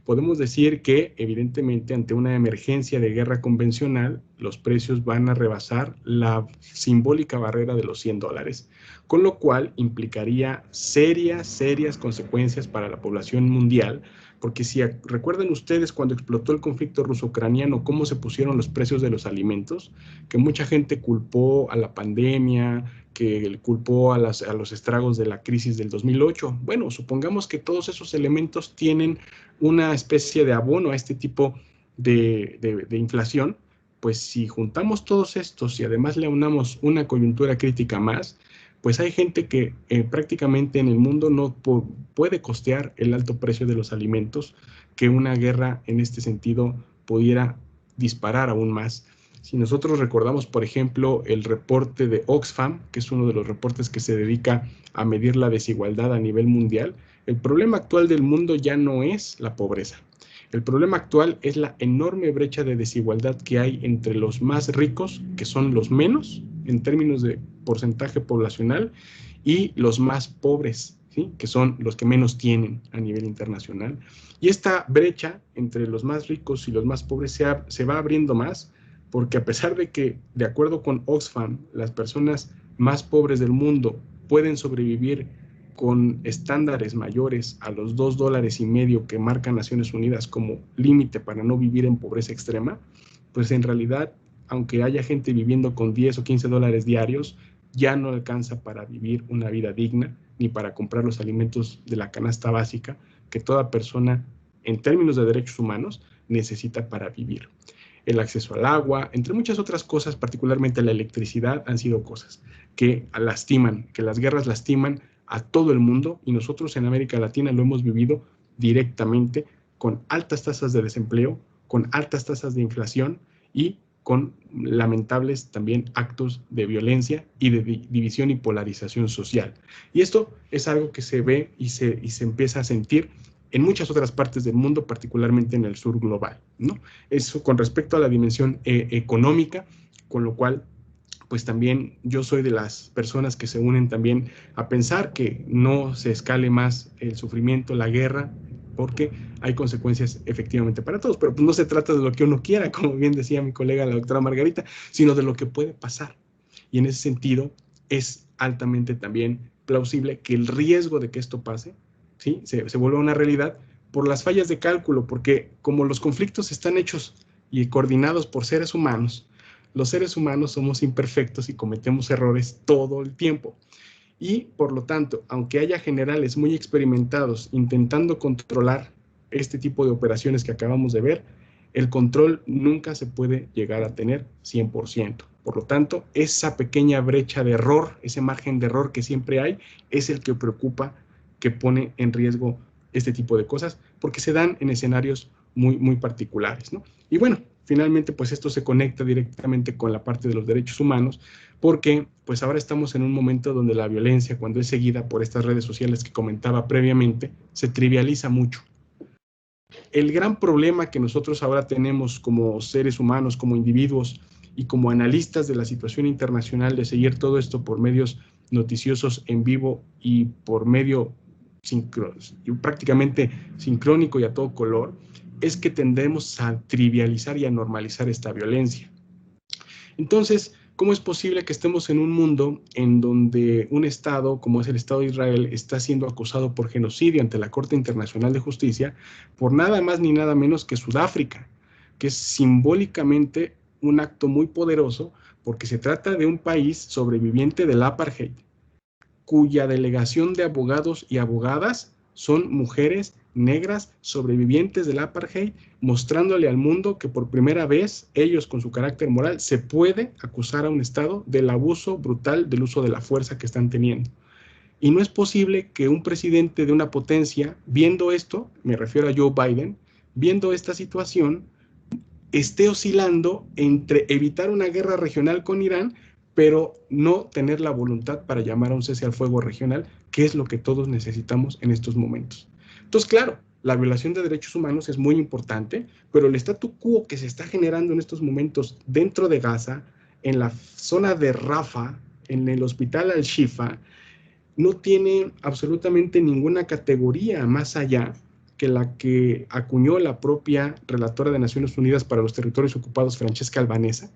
podemos decir que evidentemente ante una emergencia de guerra convencional, los precios van a rebasar la simbólica barrera de los $100, con lo cual implicaría serias consecuencias para la población mundial, porque si recuerdan ustedes cuando explotó el conflicto ruso-ucraniano, cómo se pusieron los precios de los alimentos, que mucha gente culpó a la pandemia, que culpó a los estragos de la crisis del 2008. Bueno, supongamos que todos esos elementos tienen una especie de abono a este tipo de inflación, pues si juntamos todos estos y además le aunamos una coyuntura crítica más, pues hay gente que prácticamente en el mundo no puede costear el alto precio de los alimentos que una guerra en este sentido pudiera disparar aún más. Si nosotros recordamos, por ejemplo, el reporte de Oxfam, que es uno de los reportes que se dedica a medir la desigualdad a nivel mundial, el problema actual del mundo ya no es la pobreza. El problema actual es la enorme brecha de desigualdad que hay entre los más ricos, que son los menos en términos de porcentaje poblacional, y los más pobres, ¿sí?, que son los que menos tienen a nivel internacional. Y esta brecha entre los más ricos y los más pobres se va abriendo más, porque a pesar de que, de acuerdo con Oxfam, las personas más pobres del mundo pueden sobrevivir con estándares mayores a los $2.50 que marca Naciones Unidas como límite para no vivir en pobreza extrema, pues en realidad, aunque haya gente viviendo con 10 o 15 dólares diarios, ya no alcanza para vivir una vida digna, ni para comprar los alimentos de la canasta básica que toda persona, en términos de derechos humanos, necesita para vivir. El acceso al agua, entre muchas otras cosas, particularmente la electricidad, han sido cosas que lastiman, que las guerras lastiman a todo el mundo, y nosotros en América Latina lo hemos vivido directamente, con altas tasas de desempleo, con altas tasas de inflación y con lamentables también actos de violencia y de división y polarización social. Y esto es algo que se ve y se empieza a sentir en muchas otras partes del mundo, particularmente en el sur global, ¿no? Eso con respecto a la dimensión económica, con lo cual pues también yo soy de las personas que se unen también a pensar que no se escale más el sufrimiento, la guerra, porque hay consecuencias efectivamente para todos, pero pues no se trata de lo que uno quiera, como bien decía mi colega la doctora Margarita, sino de lo que puede pasar. Y en ese sentido es altamente también plausible que el riesgo de que esto pase, ¿sí?, se vuelva una realidad por las fallas de cálculo, porque como los conflictos están hechos y coordinados por seres humanos, los seres humanos somos imperfectos y cometemos errores todo el tiempo. Y, por lo tanto, aunque haya generales muy experimentados intentando controlar este tipo de operaciones que acabamos de ver, el control nunca se puede llegar a tener 100%. Por lo tanto, esa pequeña brecha de error, ese margen de error que siempre hay, es el que preocupa, que pone en riesgo este tipo de cosas, porque se dan en escenarios muy, muy particulares, ¿no? Y bueno, finalmente, pues esto se conecta directamente con la parte de los derechos humanos, porque pues ahora estamos en un momento donde la violencia, cuando es seguida por estas redes sociales que comentaba previamente, se trivializa mucho. El gran problema que nosotros ahora tenemos como seres humanos, como individuos y como analistas de la situación internacional, de seguir todo esto por medios noticiosos en vivo y por medio prácticamente sincrónico y a todo color, es que tendemos a trivializar y a normalizar esta violencia. Entonces, ¿cómo es posible que estemos en un mundo en donde un Estado, como es el Estado de Israel, está siendo acusado por genocidio ante la Corte Internacional de Justicia por nada más ni nada menos que Sudáfrica, que es simbólicamente un acto muy poderoso porque se trata de un país sobreviviente del apartheid, cuya delegación de abogados y abogadas son mujeres negras sobrevivientes del apartheid, mostrándole al mundo que por primera vez ellos, con su carácter moral, se puede acusar a un Estado del abuso brutal del uso de la fuerza que están teniendo. Y no es posible que un presidente de una potencia, viendo esto, me refiero a Joe Biden, viendo esta situación, esté oscilando entre evitar una guerra regional con Irán, pero no tener la voluntad para llamar a un cese al fuego regional, que es lo que todos necesitamos en estos momentos. Entonces, claro, la violación de derechos humanos es muy importante, pero el statu quo que se está generando en estos momentos dentro de Gaza, en la zona de Rafah, en el hospital Al-Shifa, no tiene absolutamente ninguna categoría más allá que la que acuñó la propia relatora de Naciones Unidas para los Territorios Ocupados, Francesca Albanese,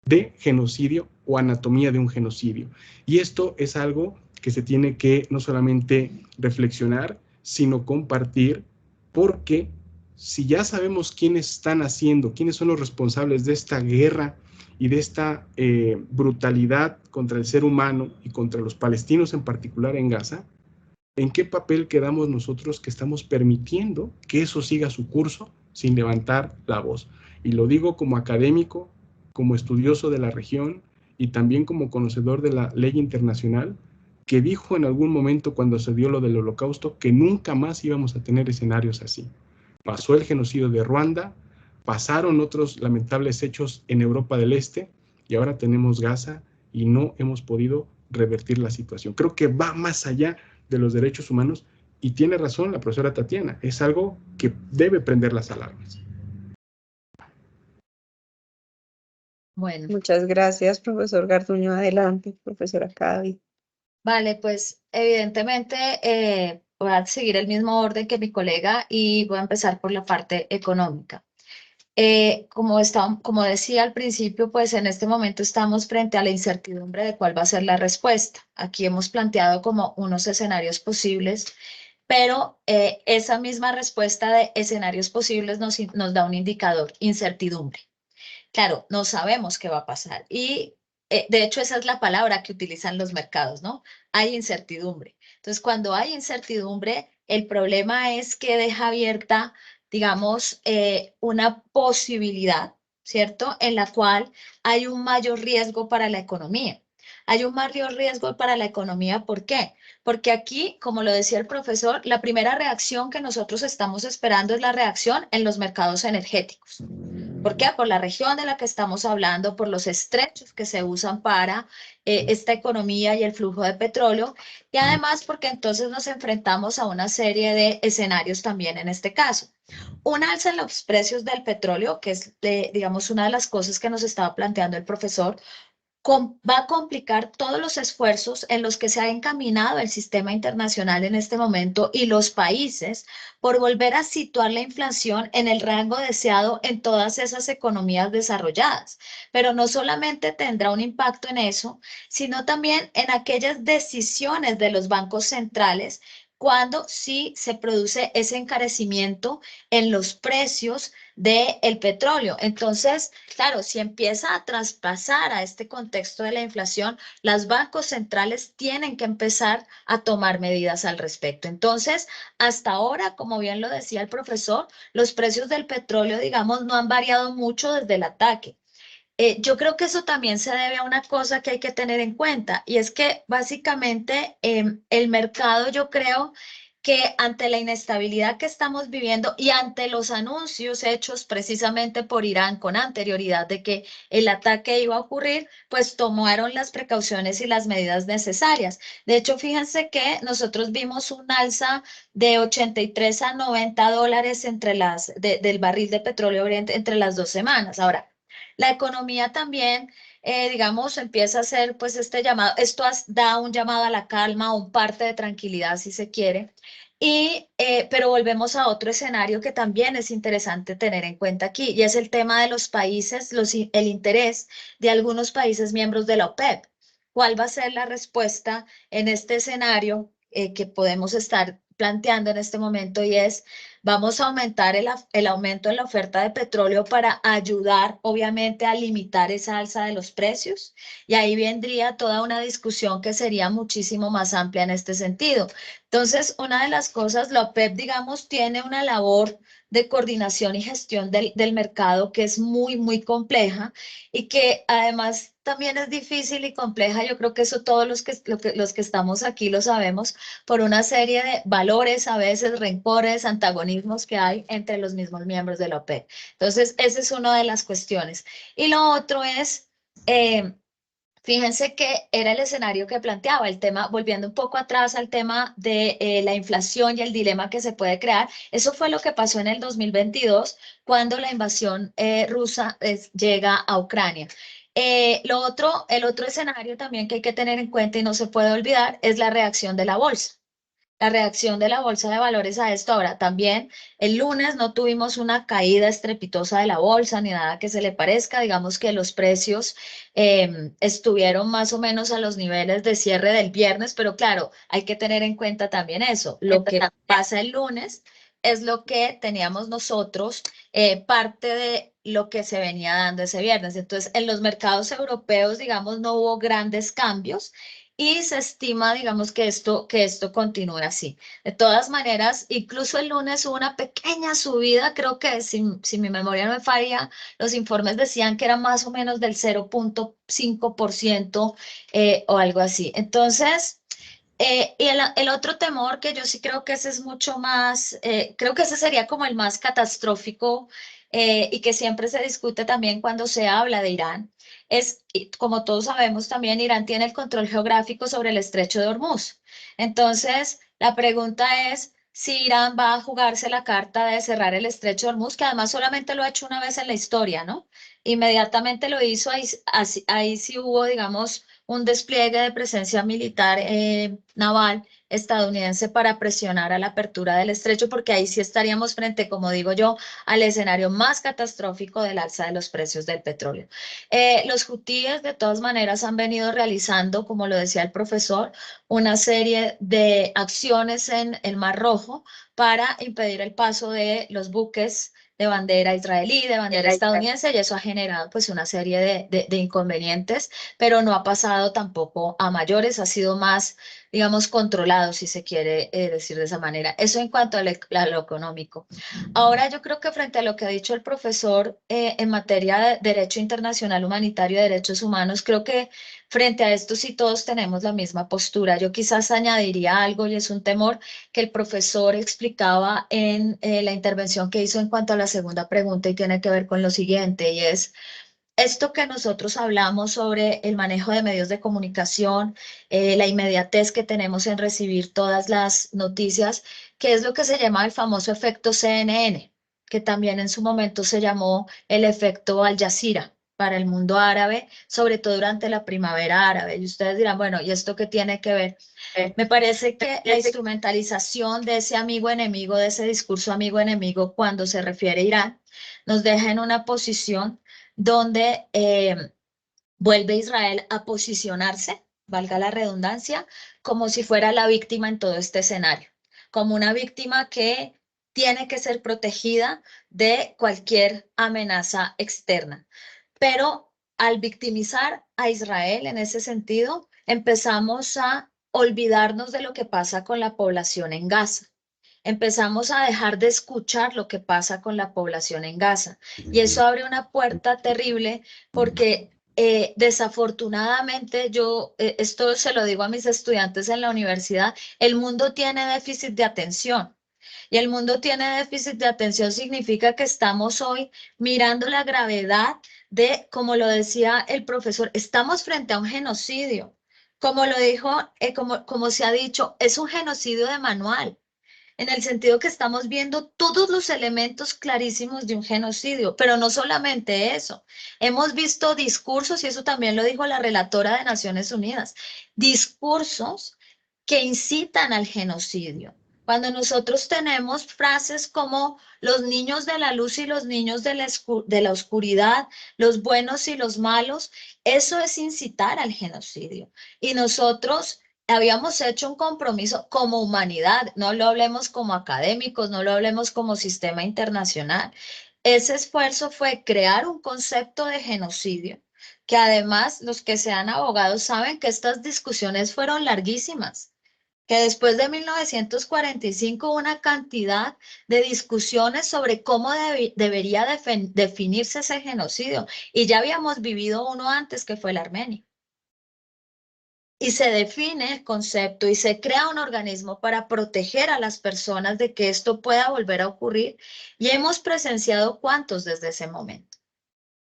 de genocidio o anatomía de un genocidio. Y esto es algo que se tiene que no solamente reflexionar, sino compartir, porque si ya sabemos quiénes están haciendo, quiénes son los responsables de esta guerra y de esta brutalidad contra el ser humano y contra los palestinos en particular en Gaza, ¿en qué papel quedamos nosotros que estamos permitiendo que eso siga su curso sin levantar la voz? Y lo digo como académico, como estudioso de la región y también como conocedor de la ley internacional, que dijo en algún momento cuando se dio lo del Holocausto que nunca más íbamos a tener escenarios así. Pasó el genocidio de Ruanda, pasaron otros lamentables hechos en Europa del Este y ahora tenemos Gaza y no hemos podido revertir la situación. Creo que va más allá de los derechos humanos y tiene razón la profesora Tatiana, es algo que debe prender las alarmas. Bueno, Muchas gracias, profesor Garduño. Adelante, profesora Cady. vale, pues evidentemente voy a seguir el mismo orden que mi colega y voy a empezar por la parte económica. Como decía al principio, pues en este momento estamos frente a la incertidumbre de cuál va a ser la respuesta. Aquí hemos planteado como unos escenarios posibles, pero esa misma respuesta de escenarios posibles nos da un indicador, incertidumbre. Claro, no sabemos qué va a pasar y de hecho esa es la palabra que utilizan los mercados, ¿no? Hay incertidumbre. Entonces, cuando hay incertidumbre, el problema es que deja abierta, digamos, una posibilidad, ¿cierto? En la cual hay un mayor riesgo para la economía. Hay un mayor riesgo para la economía, ¿por qué? Porque aquí, como lo decía el profesor, la primera reacción que nosotros estamos esperando es la reacción en los mercados energéticos. ¿Por qué? Por la región de la que estamos hablando, por los estrechos que se usan para esta economía y el flujo de petróleo, y además porque entonces nos enfrentamos a una serie de escenarios también en este caso. Un alza en los precios del petróleo, que es, digamos, una de las cosas que nos estaba planteando el profesor, va a complicar todos los esfuerzos en los que se ha encaminado el sistema internacional en este momento y los países por volver a situar la inflación en el rango deseado en todas esas economías desarrolladas. Pero no solamente tendrá un impacto en eso, sino también en aquellas decisiones de los bancos centrales cuando sí se produce ese encarecimiento en los precios del petróleo. Entonces, claro, si empieza a traspasar a este contexto de la inflación, los bancos centrales tienen que empezar a tomar medidas al respecto. Entonces, hasta ahora, como bien lo decía el profesor, los precios del petróleo, digamos, no han variado mucho desde el ataque. Yo creo que eso también se debe a una cosa que hay que tener en cuenta y es que básicamente el mercado, yo creo que ante la inestabilidad que estamos viviendo y ante los anuncios hechos precisamente por Irán con anterioridad de que el ataque iba a ocurrir, pues tomaron las precauciones y las medidas necesarias. De hecho, fíjense que nosotros vimos un alza de 83 a 90 dólares del barril de petróleo entre las 2 semanas. Ahora, la economía también, digamos, empieza a hacer pues este llamado, da un llamado a la calma, un parte de tranquilidad si se quiere, pero volvemos a otro escenario que también es interesante tener en cuenta aquí, y es el tema de los países, el interés de algunos países miembros de la OPEP. ¿Cuál va a ser la respuesta en este escenario que podemos estar planteando en este momento? Y es, vamos a aumentar el aumento en la oferta de petróleo para ayudar, obviamente, a limitar esa alza de los precios. Y ahí vendría toda una discusión que sería muchísimo más amplia en este sentido. Entonces, una de las cosas, la OPEP, digamos, tiene una labor de coordinación y gestión del mercado que es muy, muy compleja y que además también es difícil y compleja. Yo creo que eso todos los que estamos aquí lo sabemos por una serie de valores, a veces rencores, antagonismos que hay entre los mismos miembros de la OPEP. Entonces, esa es una de las cuestiones. Y lo otro es, fíjense que era el escenario que planteaba, el tema, volviendo un poco atrás al tema de la inflación y el dilema que se puede crear. Eso fue lo que pasó en el 2022, cuando la invasión rusa llega a Ucrania. El otro escenario también que hay que tener en cuenta y no se puede olvidar es la reacción de la bolsa. La reacción de la bolsa de valores a esto. Ahora, también el lunes no tuvimos una caída estrepitosa de la bolsa ni nada que se le parezca. Digamos que los precios estuvieron más o menos a los niveles de cierre del viernes, pero claro, hay que tener en cuenta también eso. Lo que pasa el lunes es lo que teníamos nosotros, parte de lo que se venía dando ese viernes. Entonces, en los mercados europeos, digamos, no hubo grandes cambios y se estima, digamos, que esto continúe así. De todas maneras, incluso el lunes hubo una pequeña subida, creo que si mi memoria no me falla, los informes decían que era más o menos del 0.5% o algo así. Entonces, Y el otro temor, que yo sí creo que ese es mucho más, creo que ese sería como el más catastrófico, y que siempre se discute también cuando se habla de Irán, es, y como todos sabemos también, Irán tiene el control geográfico sobre el estrecho de Hormuz. Entonces, la pregunta es si Irán va a jugarse la carta de cerrar el estrecho de Hormuz, que además solamente lo ha hecho una vez en la historia, ¿no? Inmediatamente lo hizo, ahí sí hubo, digamos, un despliegue de presencia militar naval estadounidense para presionar a la apertura del estrecho, porque ahí sí estaríamos frente, como digo yo, al escenario más catastrófico del alza de los precios del petróleo. Los hutíes, de todas maneras, han venido realizando, como lo decía el profesor, una serie de acciones en el Mar Rojo para impedir el paso de los buques de bandera israelí, de bandera estadounidense, y eso ha generado pues una serie de inconvenientes, pero no ha pasado tampoco a mayores, ha sido más, digamos, controlado, si se quiere decir de esa manera. Eso en cuanto a lo económico. Ahora yo creo que frente a lo que ha dicho el profesor en materia de derecho internacional humanitario y derechos humanos, creo que frente a esto sí todos tenemos la misma postura. Yo quizás añadiría algo, y es un temor que el profesor explicaba en la intervención que hizo en cuanto a la segunda pregunta, y tiene que ver con lo siguiente, y es esto que nosotros hablamos sobre el manejo de medios de comunicación, la inmediatez que tenemos en recibir todas las noticias, que es lo que se llama el famoso efecto CNN, que también en su momento se llamó el efecto Al Jazeera para el mundo árabe, sobre todo durante la primavera árabe. Y ustedes dirán, bueno, ¿y esto qué tiene que ver? Me parece que la instrumentalización de ese amigo enemigo, de ese discurso amigo enemigo cuando se refiere a Irán, nos deja en una posición donde vuelve Israel a posicionarse, valga la redundancia, como si fuera la víctima en todo este escenario, como una víctima que tiene que ser protegida de cualquier amenaza externa. Pero al victimizar a Israel en ese sentido, empezamos a olvidarnos de lo que pasa con la población en Gaza. Empezamos a dejar de escuchar lo que pasa con la población en Gaza. Y eso abre una puerta terrible, porque desafortunadamente esto se lo digo a mis estudiantes en la universidad, el mundo tiene déficit de atención. Y el mundo tiene déficit de atención significa que estamos hoy mirando la gravedad de, como lo decía el profesor, estamos frente a un genocidio. Como lo dijo, como se ha dicho, es un genocidio de manual, en el sentido que estamos viendo todos los elementos clarísimos de un genocidio, pero no solamente eso. Hemos visto discursos, y eso también lo dijo la relatora de Naciones Unidas, discursos que incitan al genocidio. Cuando nosotros tenemos frases como los niños de la luz y los niños de la oscuridad, los buenos y los malos, eso es incitar al genocidio. Y nosotros habíamos hecho un compromiso como humanidad, no lo hablemos como académicos, no lo hablemos como sistema internacional. Ese esfuerzo fue crear un concepto de genocidio, que además los que sean abogados saben que estas discusiones fueron larguísimas, que después de 1945 hubo una cantidad de discusiones sobre cómo debería definirse ese genocidio, y ya habíamos vivido uno antes, que fue el armenio. Y se define el concepto y se crea un organismo para proteger a las personas de que esto pueda volver a ocurrir. Y hemos presenciado cuántos desde ese momento.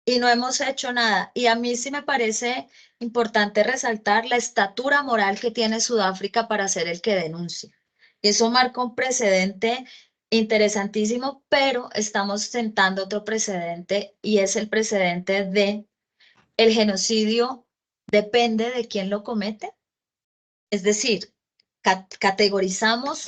Y no hemos hecho nada. Y a mí sí me parece importante resaltar la estatura moral que tiene Sudáfrica para ser el que denuncia. Y eso marca un precedente interesantísimo, pero estamos sentando otro precedente, y es el precedente de el genocidio depende de quién lo comete. Es decir, categorizamos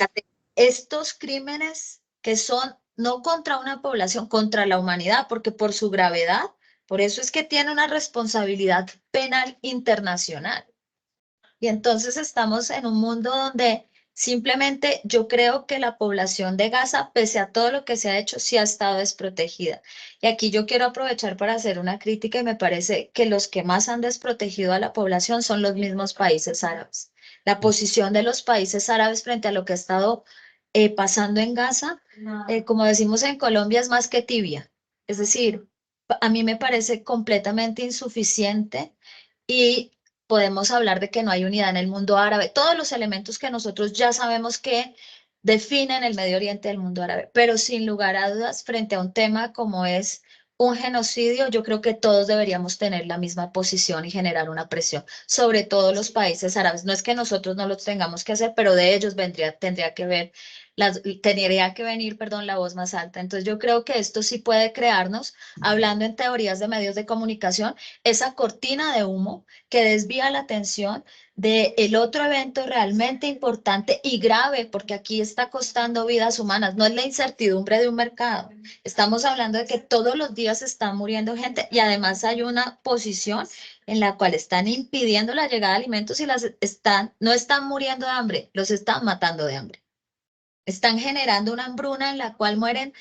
estos crímenes que son no contra una población, contra la humanidad, porque por su gravedad, por eso es que tiene una responsabilidad penal internacional. Y entonces estamos en un mundo donde simplemente yo creo que la población de Gaza, pese a todo lo que se ha hecho, sí ha estado desprotegida. Y aquí yo quiero aprovechar para hacer una crítica, y me parece que los que más han desprotegido a la población son los mismos países árabes. La posición de los países árabes frente a lo que ha estado pasando en Gaza, como decimos en Colombia, es más que tibia. Es decir, a mí me parece completamente insuficiente, y podemos hablar de que no hay unidad en el mundo árabe, todos los elementos que nosotros ya sabemos que definen el Medio Oriente del mundo árabe, pero sin lugar a dudas, frente a un tema como es un genocidio, yo creo que todos deberíamos tener la misma posición y generar una presión, sobre todo los países árabes. No es que nosotros no lo tengamos que hacer, pero de ellos tendría que venir, perdón, la voz más alta. Entonces yo creo que esto sí puede crearnos, hablando en teorías de medios de comunicación, esa cortina de humo que desvía la atención del otro evento realmente importante y grave, porque aquí está costando vidas humanas. No es la incertidumbre de un mercado. Estamos hablando de que todos los días está muriendo gente y además hay una posición en la cual están impidiendo la llegada de alimentos y no están muriendo de hambre, los están matando de hambre. Están generando una hambruna en la cual mueren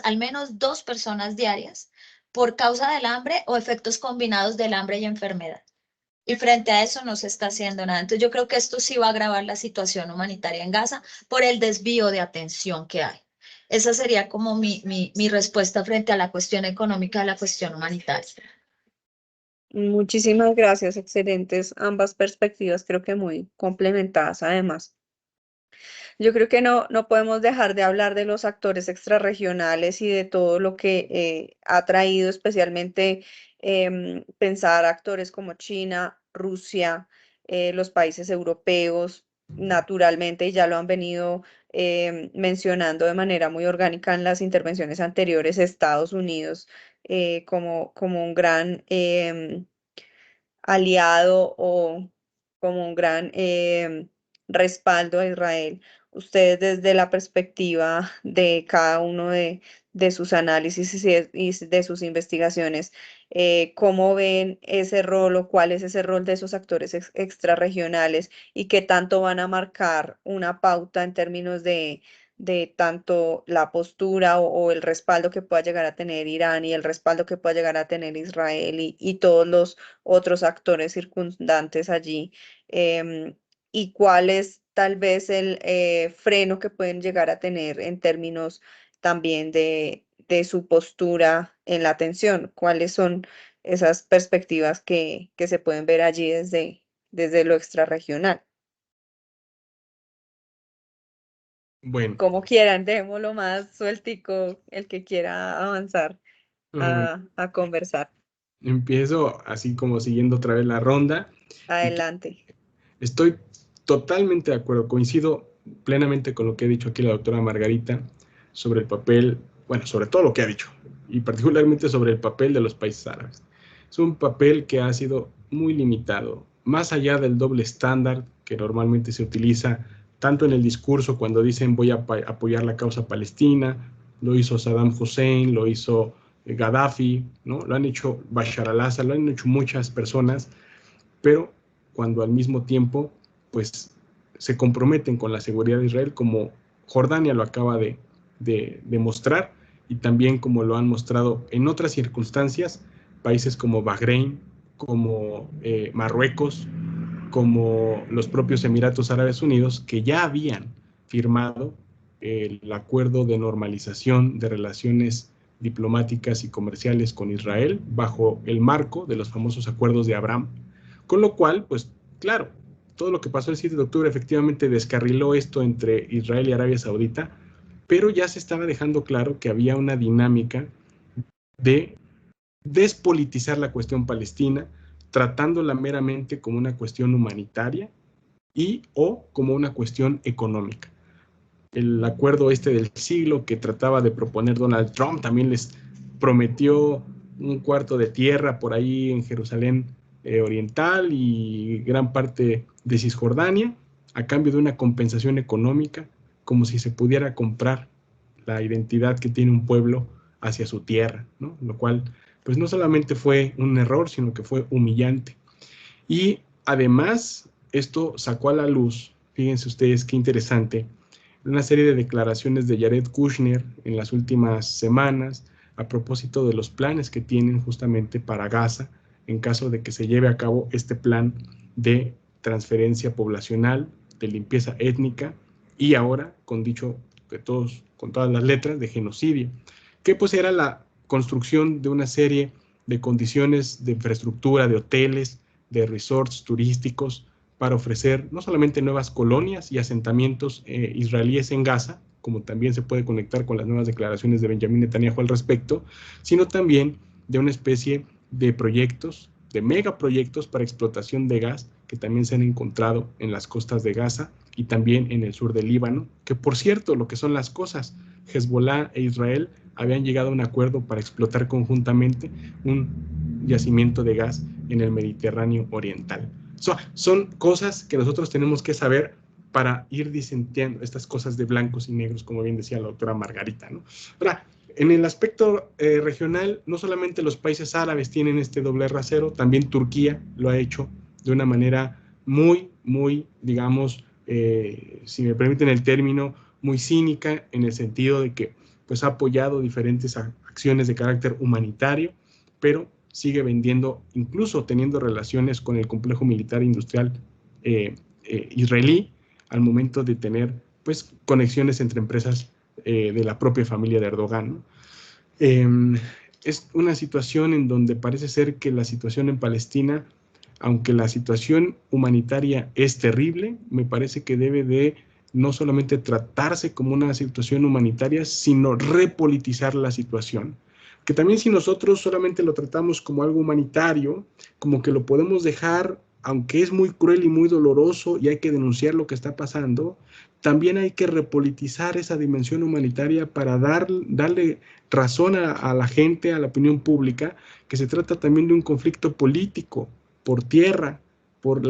al menos dos personas diarias por causa del hambre o efectos combinados del hambre y enfermedad. Y frente a eso no se está haciendo nada. Entonces yo creo que esto sí va a agravar la situación humanitaria en Gaza por el desvío de atención que hay. Esa sería como mi respuesta frente a la cuestión económica de la cuestión humanitaria. Muchísimas gracias, excelentes ambas perspectivas, creo que muy complementadas además. Yo creo que no podemos dejar de hablar de los actores extrarregionales y de todo lo que ha traído, especialmente pensar actores como China, Rusia, los países europeos, naturalmente, y ya lo han venido mencionando de manera muy orgánica en las intervenciones anteriores, Estados Unidos como un gran aliado o como un gran respaldo a Israel. Ustedes desde la perspectiva de cada uno de sus análisis y de sus investigaciones, ¿cómo ven ese rol o cuál es ese rol de esos actores extrarregionales y qué tanto van a marcar una pauta en términos de tanto la postura o el respaldo que pueda llegar a tener Irán y el respaldo que pueda llegar a tener Israel y todos los otros actores circundantes allí? Y cuál es tal vez el freno que pueden llegar a tener en términos también de su postura en la atención. ¿Cuáles son esas perspectivas que se pueden ver allí desde lo extrarregional? Bueno, Como quieran, dejémoslo más sueltico, el que quiera avanzar mm, a conversar. empiezo así como siguiendo otra vez la ronda. Y Adelante. estoy totalmente de acuerdo, coincido plenamente con lo que ha dicho aquí la doctora Margarita sobre el papel, bueno, sobre todo lo que ha dicho, y particularmente sobre el papel de los países árabes. Es un papel que ha sido muy limitado, más allá del doble estándar que normalmente se utiliza tanto en el discurso cuando dicen voy a apoyar la causa palestina, lo hizo Saddam Hussein, lo hizo Gaddafi, ¿no? Lo han hecho Bashar al-Assad, lo han hecho muchas personas, pero cuando al mismo tiempo pues se comprometen con la seguridad de Israel, como Jordania lo acaba de mostrar, y también como lo han mostrado en otras circunstancias, países como Bahrein, como Marruecos, como los propios Emiratos Árabes Unidos, que ya habían firmado el acuerdo de normalización de relaciones diplomáticas y comerciales con Israel bajo el marco de los famosos acuerdos de Abraham. Con lo cual, pues claro, todo lo que pasó el 7 de octubre efectivamente descarriló esto entre Israel y Arabia Saudita, pero ya se estaba dejando claro que había una dinámica de despolitizar la cuestión palestina, tratándola meramente como una cuestión humanitaria y o como una cuestión económica. El acuerdo del siglo que trataba de proponer Donald Trump también les prometió un cuarto de tierra por ahí en Jerusalén oriental y gran parte de Cisjordania a cambio de una compensación económica, como si se pudiera comprar la identidad que tiene un pueblo hacia su tierra, ¿no? Lo cual pues no solamente fue un error, sino que fue humillante. Y además esto sacó a la luz, fíjense ustedes qué interesante, una serie de declaraciones de Jared Kushner en las últimas semanas a propósito de los planes que tienen justamente para Gaza en caso de que se lleve a cabo este plan de transferencia poblacional, de limpieza étnica y ahora, con dicho de todos, con todas las letras, de genocidio, que pues era la construcción de una serie de condiciones de infraestructura, de hoteles, de resorts turísticos para ofrecer no solamente nuevas colonias y asentamientos israelíes en Gaza, como también se puede conectar con las nuevas declaraciones de Benjamín Netanyahu al respecto, sino también de una especie de proyectos, de megaproyectos para explotación de gas que también se han encontrado en las costas de Gaza y también en el sur del Líbano, que por cierto, lo que son las cosas, Hezbollah e Israel habían llegado a un acuerdo para explotar conjuntamente un yacimiento de gas en el Mediterráneo Oriental. Son cosas que nosotros tenemos que saber para ir disenteando estas cosas de blancos y negros, como bien decía la doctora Margarita, ¿no? Ahora, en el aspecto regional, no solamente los países árabes tienen este doble rasero, también Turquía lo ha hecho de una manera muy, digamos, si me permiten el término, muy cínica, en el sentido de que pues, ha apoyado diferentes acciones de carácter humanitario, pero sigue vendiendo, incluso teniendo relaciones con el complejo militar industrial israelí, al momento de tener pues, conexiones entre empresas de la propia familia de Erdogan, ¿no? Es una situación en donde parece ser que la situación en Palestina, aunque la situación humanitaria es terrible, me parece que debe de no solamente tratarse como una situación humanitaria, sino repolitizar la situación. Que también si nosotros solamente lo tratamos como algo humanitario, como que lo podemos dejar, aunque es muy cruel y muy doloroso y hay que denunciar lo que está pasando, también hay que repolitizar esa dimensión humanitaria para darle razón a la gente, a la opinión pública, que se trata también de un conflicto político, por tierra, por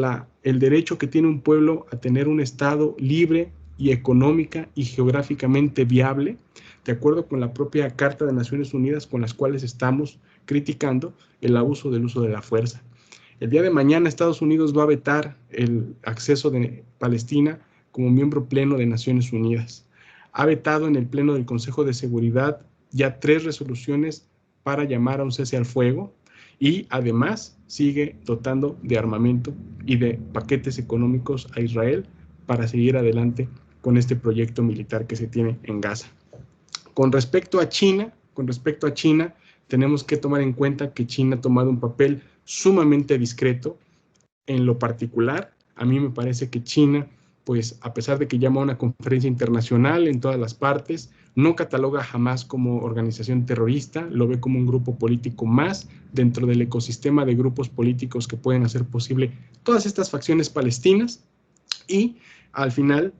el derecho que tiene un pueblo a tener un Estado libre y económica y geográficamente viable, de acuerdo con la propia Carta de Naciones Unidas, con las cuales estamos criticando el abuso del uso de la fuerza. El día de mañana Estados Unidos va a vetar el acceso de Palestina como miembro pleno de Naciones Unidas. Ha vetado en el Pleno del Consejo de Seguridad ya 3 resoluciones para llamar a un cese al fuego y además sigue dotando de armamento y de paquetes económicos a Israel para seguir adelante con este proyecto militar que se tiene en Gaza. Con respecto a China, tenemos que tomar en cuenta que China ha tomado un papel sumamente discreto. En lo particular, a mí me parece que China, pues a pesar de que llama a una conferencia internacional en todas las partes, no cataloga jamás como organización terrorista, lo ve como un grupo político más dentro del ecosistema de grupos políticos que pueden hacer posible todas estas facciones palestinas y al final,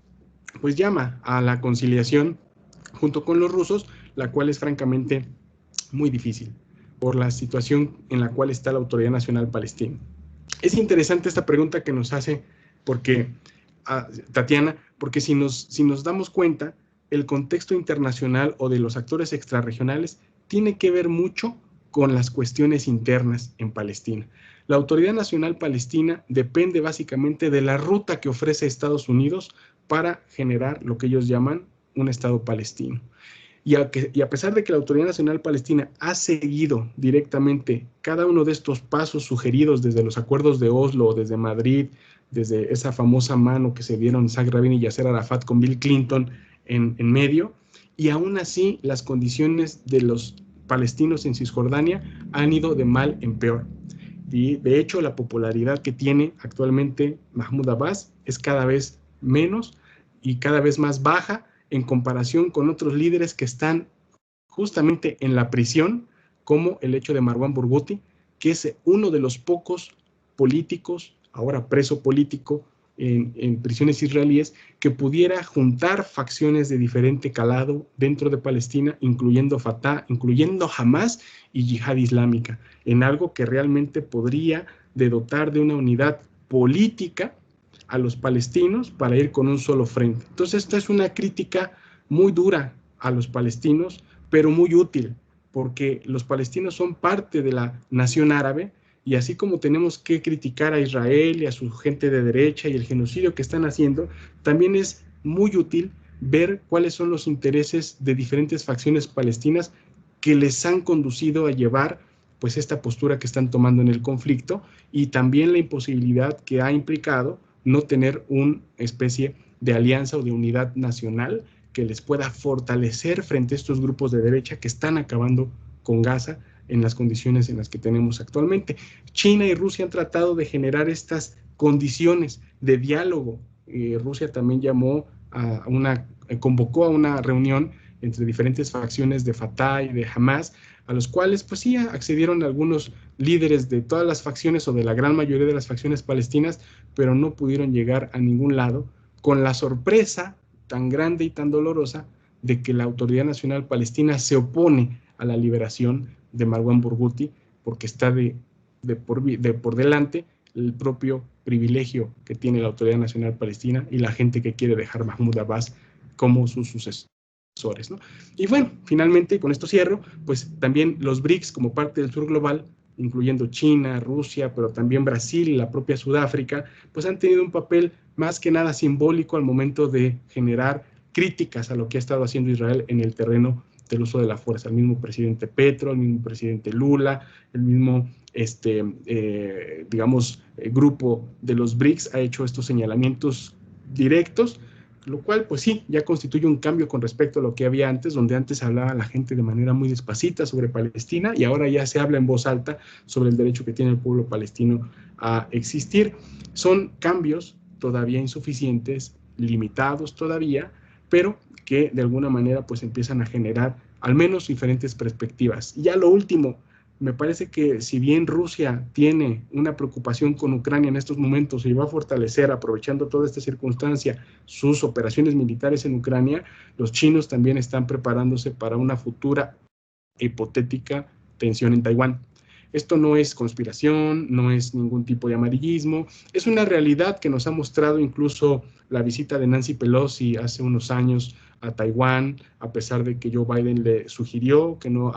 pues llama a la conciliación junto con los rusos, la cual es francamente muy difícil por la situación en la cual está la Autoridad Nacional Palestina. Es interesante esta pregunta que nos hace Tatiana, porque si nos damos cuenta, el contexto internacional o de los actores extrarregionales tiene que ver mucho con las cuestiones internas en Palestina. La Autoridad Nacional Palestina depende básicamente de la ruta que ofrece Estados Unidos para generar lo que ellos llaman un Estado palestino. Y a pesar de que la Autoridad Nacional Palestina ha seguido directamente cada uno de estos pasos sugeridos desde los acuerdos de Oslo, desde Madrid, desde esa famosa mano que se dieron Isaac Rabin y Yasser Arafat con Bill Clinton en medio, y aún así las condiciones de los palestinos en Cisjordania han ido de mal en peor. Y de hecho la popularidad que tiene actualmente Mahmoud Abbas es cada vez menos y cada vez más baja en comparación con otros líderes que están justamente en la prisión, como el hecho de Marwan Barghouti, que es uno de los pocos políticos, ahora preso político en prisiones israelíes, que pudiera juntar facciones de diferente calado dentro de Palestina, incluyendo Fatah, incluyendo Hamas y Yihad Islámica, en algo que realmente podría dotar de una unidad política a los palestinos para ir con un solo frente. Entonces, esta es una crítica muy dura a los palestinos, pero muy útil, porque los palestinos son parte de la nación árabe, y así como tenemos que criticar a Israel y a su gente de derecha y el genocidio que están haciendo, también es muy útil ver cuáles son los intereses de diferentes facciones palestinas que les han conducido a llevar pues esta postura que están tomando en el conflicto, y también la imposibilidad que ha implicado no tener una especie de alianza o de unidad nacional que les pueda fortalecer frente a estos grupos de derecha que están acabando con Gaza en las condiciones en las que tenemos actualmente. China y Rusia han tratado de generar estas condiciones de diálogo. Rusia también convocó a una reunión entre diferentes facciones de Fatah y de Hamas, a los cuales pues sí accedieron algunos líderes de todas las facciones o de la gran mayoría de las facciones palestinas, pero no pudieron llegar a ningún lado, con la sorpresa tan grande y tan dolorosa de que la Autoridad Nacional Palestina se opone a la liberación de Marwan Barghouti, porque está por delante el propio privilegio que tiene la Autoridad Nacional Palestina y la gente que quiere dejar Mahmoud Abbas como sus sucesores, ¿no? Y bueno, finalmente, con esto cierro, pues también los BRICS como parte del sur global, incluyendo China, Rusia, pero también Brasil y la propia Sudáfrica, pues han tenido un papel más que nada simbólico al momento de generar críticas a lo que ha estado haciendo Israel en el terreno del uso de la fuerza. El mismo presidente Petro, el mismo presidente Lula, el mismo grupo de los BRICS ha hecho estos señalamientos directos, lo cual pues sí, ya constituye un cambio con respecto a lo que había antes, donde antes hablaba la gente de manera muy despacita sobre Palestina y ahora ya se habla en voz alta sobre el derecho que tiene el pueblo palestino a existir. Son cambios todavía insuficientes, limitados todavía, pero que de alguna manera pues empiezan a generar al menos diferentes perspectivas. Y ya lo último, me parece que si bien Rusia tiene una preocupación con Ucrania en estos momentos y va a fortalecer, aprovechando toda esta circunstancia, sus operaciones militares en Ucrania, los chinos también están preparándose para una futura hipotética tensión en Taiwán. Esto no es conspiración, no es ningún tipo de amarillismo, es una realidad que nos ha mostrado incluso la visita de Nancy Pelosi hace unos años a Taiwán, a pesar de que Joe Biden le sugirió que no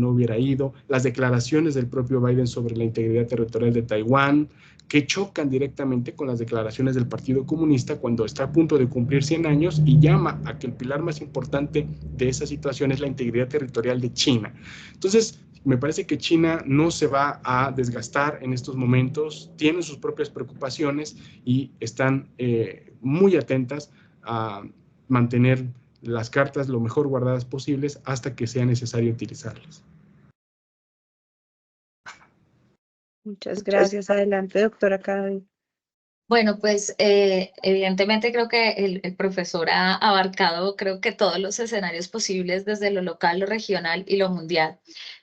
hubiera ido, las declaraciones del propio Biden sobre la integridad territorial de Taiwán, que chocan directamente con las declaraciones del Partido Comunista cuando está a punto de cumplir 100 años y llama a que el pilar más importante de esa situación es la integridad territorial de China. Entonces, me parece que China no se va a desgastar en estos momentos, tienen sus propias preocupaciones y están muy atentas a mantener las cartas lo mejor guardadas posibles hasta que sea necesario utilizarlas. Muchas gracias. Adelante, doctora Cady. Bueno, pues evidentemente creo que el profesor ha abarcado creo que todos los escenarios posibles desde lo local, lo regional y lo mundial.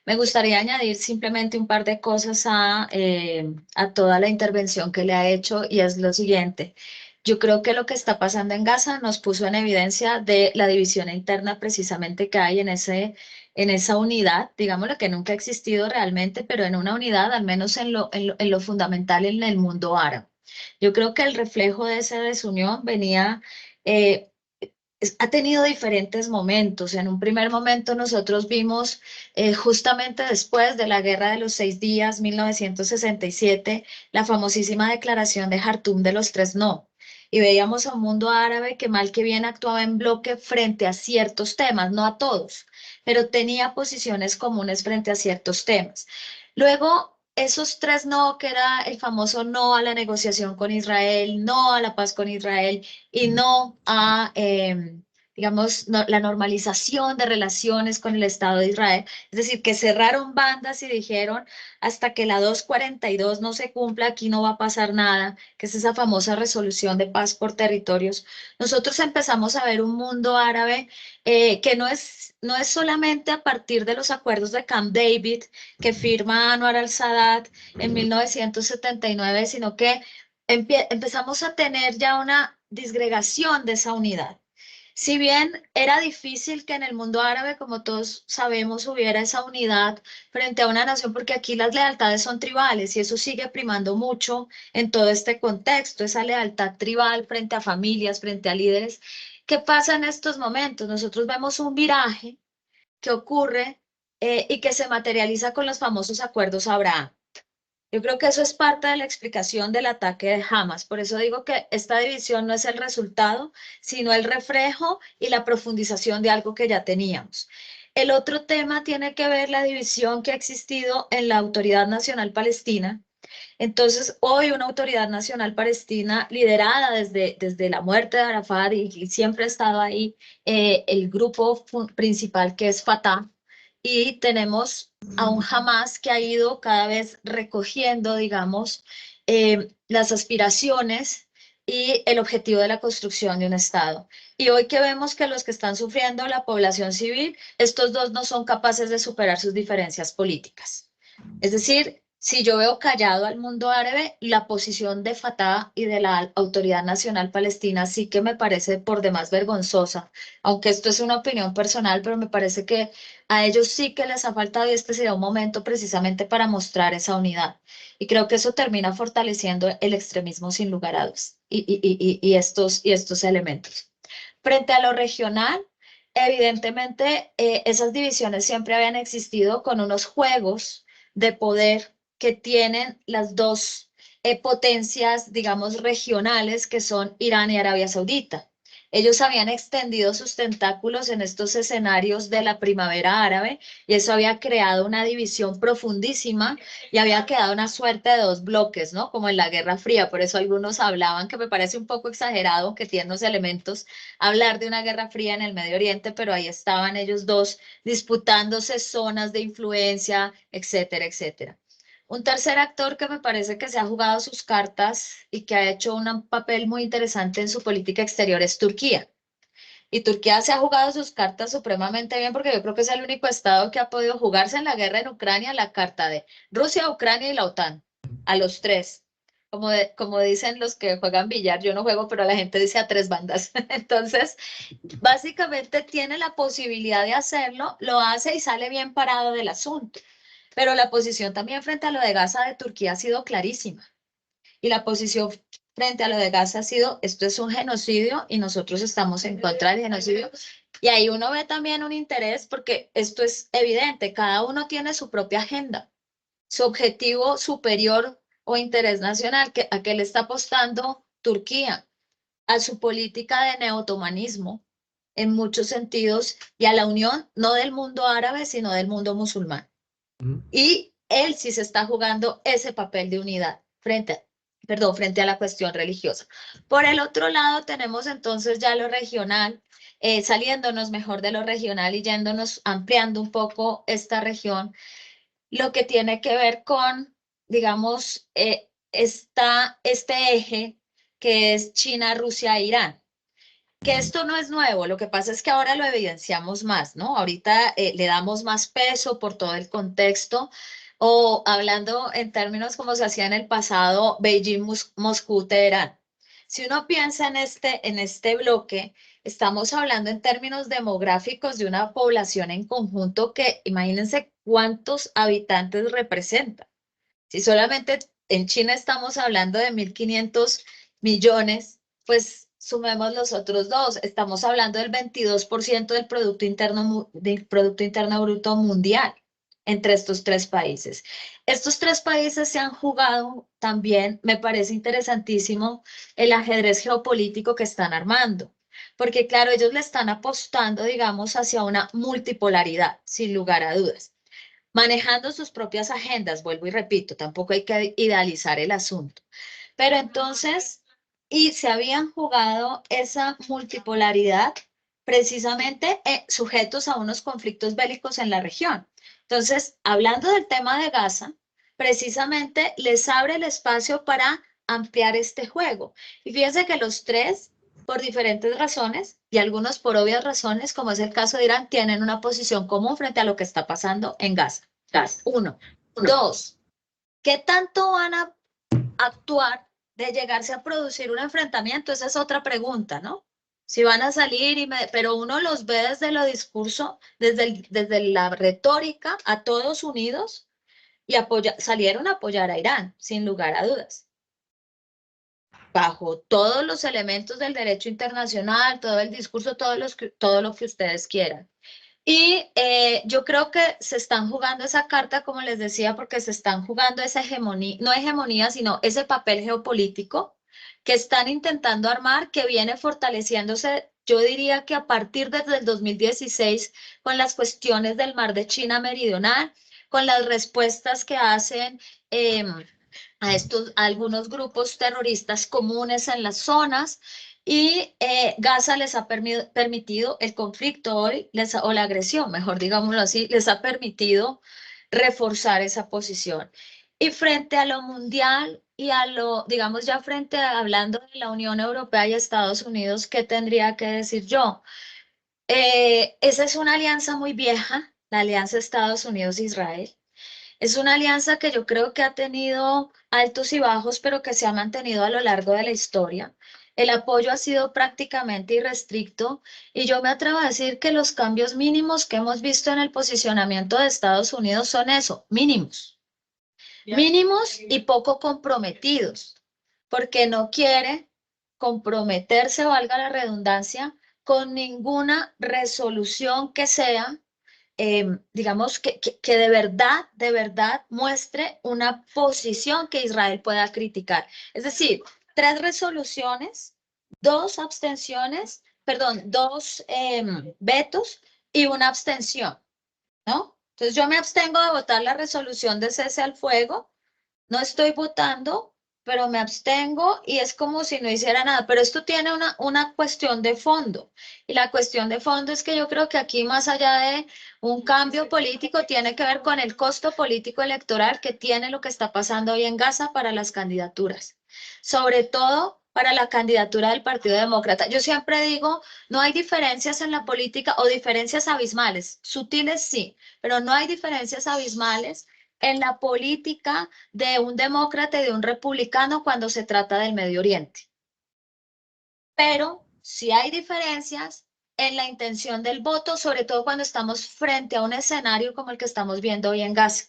Me gustaría añadir simplemente un par de cosas a toda la intervención que le ha hecho y es lo siguiente. Yo creo que lo que está pasando en Gaza nos puso en evidencia de la división interna precisamente que hay en esa unidad, digamos lo que nunca ha existido realmente, pero en una unidad, al menos en lo fundamental en el mundo árabe. Yo creo que el reflejo de esa desunión ha tenido diferentes momentos. En un primer momento nosotros vimos justamente después de la Guerra de los 6 días, 1967, la famosísima declaración de Jartum de los 3 no. Y veíamos a un mundo árabe que mal que bien actuaba en bloque frente a ciertos temas, no a todos, pero tenía posiciones comunes frente a ciertos temas. Luego, esos 3 no, que era el famoso no a la negociación con Israel, no a la paz con Israel y no a, la normalización de relaciones con el Estado de Israel. Es decir, que cerraron bandas y dijeron hasta que la 242 no se cumpla, aquí no va a pasar nada, que es esa famosa resolución de paz por territorios. Nosotros empezamos a ver un mundo árabe que no es solamente a partir de los acuerdos de Camp David que firma Anwar al-Sadat en 1979, sino que empezamos a tener ya una disgregación de esa unidad. Si bien era difícil que en el mundo árabe, como todos sabemos, hubiera esa unidad frente a una nación, porque aquí las lealtades son tribales y eso sigue primando mucho en todo este contexto, esa lealtad tribal frente a familias, frente a líderes. ¿Qué pasa en estos momentos? Nosotros vemos un viraje que ocurre y que se materializa con los famosos acuerdos Abraham. Yo creo que eso es parte de la explicación del ataque de Hamas. Por eso digo que esta división no es el resultado, sino el reflejo y la profundización de algo que ya teníamos. El otro tema tiene que ver la división que ha existido en la Autoridad Nacional Palestina. Entonces, hoy una Autoridad Nacional Palestina liderada desde la muerte de Arafat y siempre ha estado ahí el grupo principal que es Fatah, y tenemos a un Hamas que ha ido cada vez recogiendo, digamos, las aspiraciones y el objetivo de la construcción de un Estado. Y hoy que vemos que los que están sufriendo, la población civil, estos dos no son capaces de superar sus diferencias políticas. Es decir, si yo veo callado al mundo árabe, la posición de Fatah y de la Autoridad Nacional Palestina sí que me parece por demás vergonzosa, aunque esto es una opinión personal, pero me parece que a ellos sí que les ha faltado y este sería un momento precisamente para mostrar esa unidad. Y creo que eso termina fortaleciendo el extremismo sin lugar a dudas y estos elementos. Frente a lo regional, evidentemente esas divisiones siempre habían existido con unos juegos de poder que tienen las dos potencias, digamos, regionales, que son Irán y Arabia Saudita. Ellos habían extendido sus tentáculos en estos escenarios de la primavera árabe y eso había creado una división profundísima y había quedado una suerte de dos bloques, ¿no? Como en la Guerra Fría. Por eso algunos hablaban, que me parece un poco exagerado, que tiene unos elementos, hablar de una Guerra Fría en el Medio Oriente, pero ahí estaban ellos dos disputándose zonas de influencia, etcétera, etcétera. Un tercer actor que me parece que se ha jugado sus cartas y que ha hecho un papel muy interesante en su política exterior es Turquía. Y Turquía se ha jugado sus cartas supremamente bien porque yo creo que es el único estado que ha podido jugarse en la guerra en Ucrania la carta de Rusia, Ucrania y la OTAN, a los tres. Como dicen los que juegan billar, yo no juego, pero la gente dice a tres bandas. Entonces, básicamente tiene la posibilidad de hacerlo, lo hace y sale bien parado del asunto. Pero la posición también frente a lo de Gaza de Turquía ha sido clarísima. Y la posición frente a lo de Gaza ha sido, esto es un genocidio y nosotros estamos en contra del genocidio. Y ahí uno ve también un interés porque esto es evidente, cada uno tiene su propia agenda, su objetivo superior o interés nacional, a qué le está apostando Turquía, a su política de neotomanismo en muchos sentidos y a la unión no del mundo árabe, sino del mundo musulmán. Y él sí se está jugando ese papel de unidad frente a la cuestión religiosa. Por el otro lado, tenemos entonces ya lo regional, saliéndonos mejor de lo regional y yéndonos, ampliando un poco esta región, lo que tiene que ver con, digamos, este eje que es China, Rusia e Irán. Que esto no es nuevo, lo que pasa es que ahora lo evidenciamos más, ¿no? Ahorita le damos más peso por todo el contexto, o hablando en términos como se hacía en el pasado, Beijing, Moscú, Teherán. Si uno piensa en este bloque, estamos hablando en términos demográficos de una población en conjunto que imagínense cuántos habitantes representa. Si solamente en China estamos hablando de 1.500 millones, pues sumemos los otros dos. Estamos hablando del 22% del Producto Interno Bruto mundial entre estos tres países. Estos tres países se han jugado también, me parece interesantísimo, el ajedrez geopolítico que están armando. Porque claro, ellos le están apostando, digamos, hacia una multipolaridad, sin lugar a dudas, manejando sus propias agendas, vuelvo y repito, tampoco hay que idealizar el asunto. Pero entonces, y se habían jugado esa multipolaridad precisamente sujetos a unos conflictos bélicos en la región. Entonces, hablando del tema de Gaza, precisamente les abre el espacio para ampliar este juego. Y fíjense que los tres, por diferentes razones, y algunos por obvias razones, como es el caso de Irán, tienen una posición común frente a lo que está pasando en Gaza. Uno. Dos, ¿qué tanto van a actuar de llegarse a producir un enfrentamiento? Esa es otra pregunta, ¿no? Si van a salir, pero uno los ve desde el discurso, desde la retórica, a todos unidos, y salieron a apoyar a Irán, sin lugar a dudas. Bajo todos los elementos del derecho internacional, todo el discurso, todo lo que ustedes quieran. Y yo creo que se están jugando esa carta, como les decía, porque se están jugando esa hegemonía, no hegemonía, sino ese papel geopolítico que están intentando armar, que viene fortaleciéndose, yo diría que a partir desde el 2016, con las cuestiones del mar de China Meridional, con las respuestas que hacen a algunos grupos terroristas comunes en las zonas, Y Gaza les ha permitido, el conflicto hoy, o la agresión, mejor digámoslo así, les ha permitido reforzar esa posición. Y frente a lo mundial y a lo, digamos ya hablando de la Unión Europea y Estados Unidos, ¿qué tendría que decir yo? Esa es una alianza muy vieja, la alianza Estados Unidos-Israel. Es una alianza que yo creo que ha tenido altos y bajos, pero que se ha mantenido a lo largo de la historia. El apoyo ha sido prácticamente irrestricto y yo me atrevo a decir que los cambios mínimos que hemos visto en el posicionamiento de Estados Unidos son eso, mínimos. Mínimos y poco comprometidos, porque no quiere comprometerse, valga la redundancia, con ninguna resolución que sea digamos, que de verdad muestre una posición que Israel pueda criticar. Es decir, 3 resoluciones, 2 abstenciones, perdón, 2 vetos y una abstención, ¿no? Entonces yo me abstengo de votar la resolución de cese al fuego, no estoy votando, pero me abstengo y es como si no hiciera nada. Pero esto tiene una cuestión de fondo. Y la cuestión de fondo es que yo creo que aquí, más allá de un cambio político, tiene que ver con el costo político electoral que tiene lo que está pasando hoy en Gaza para las candidaturas. Sobre todo para la candidatura del Partido Demócrata. Yo siempre digo, no hay diferencias en la política o diferencias abismales. Sutiles sí, pero no hay diferencias abismales en la política de un demócrata y de un republicano cuando se trata del Medio Oriente. Pero sí hay diferencias en la intención del voto, sobre todo cuando estamos frente a un escenario como el que estamos viendo hoy en Gaza.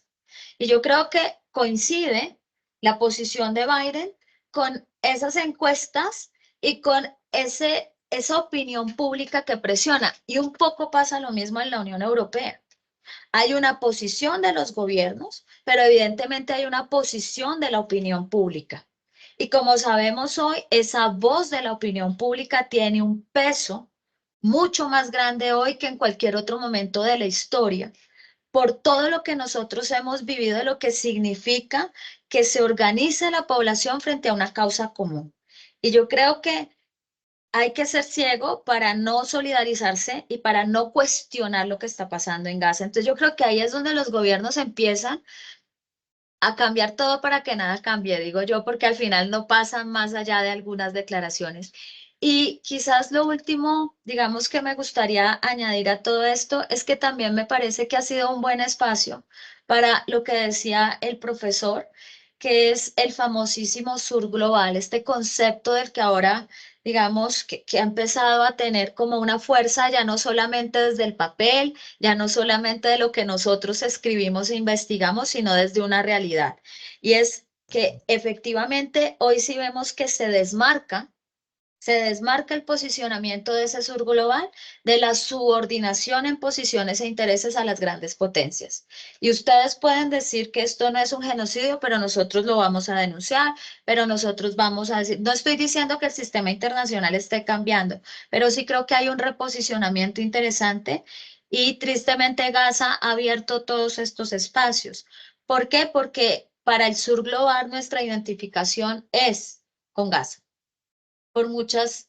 Y yo creo que coincide la posición de Biden con esas encuestas y con esa opinión pública que presiona. Y un poco pasa lo mismo en la Unión Europea. Hay una posición de los gobiernos, pero evidentemente hay una posición de la opinión pública. Y como sabemos hoy, esa voz de la opinión pública tiene un peso mucho más grande hoy que en cualquier otro momento de la historia, por todo lo que nosotros hemos vivido, lo que significa que se organice la población frente a una causa común. Y yo creo que hay que ser ciego para no solidarizarse y para no cuestionar lo que está pasando en Gaza. Entonces yo creo que ahí es donde los gobiernos empiezan a cambiar todo para que nada cambie, digo yo, porque al final no pasan más allá de algunas declaraciones. Y quizás lo último, digamos, que me gustaría añadir a todo esto es que también me parece que ha sido un buen espacio para lo que decía el profesor, que es el famosísimo sur global, este concepto del que ahora, digamos, que ha empezado a tener como una fuerza ya no solamente desde el papel, ya no solamente de lo que nosotros escribimos e investigamos, sino desde una realidad. Y es que efectivamente hoy sí vemos que se desmarca el posicionamiento de ese sur global de la subordinación en posiciones e intereses a las grandes potencias. Y ustedes pueden decir que esto no es un genocidio, pero nosotros lo vamos a denunciar, pero nosotros vamos a decir, no estoy diciendo que el sistema internacional esté cambiando, pero sí creo que hay un reposicionamiento interesante y tristemente Gaza ha abierto todos estos espacios. ¿Por qué? Porque para el sur global nuestra identificación es con Gaza por muchas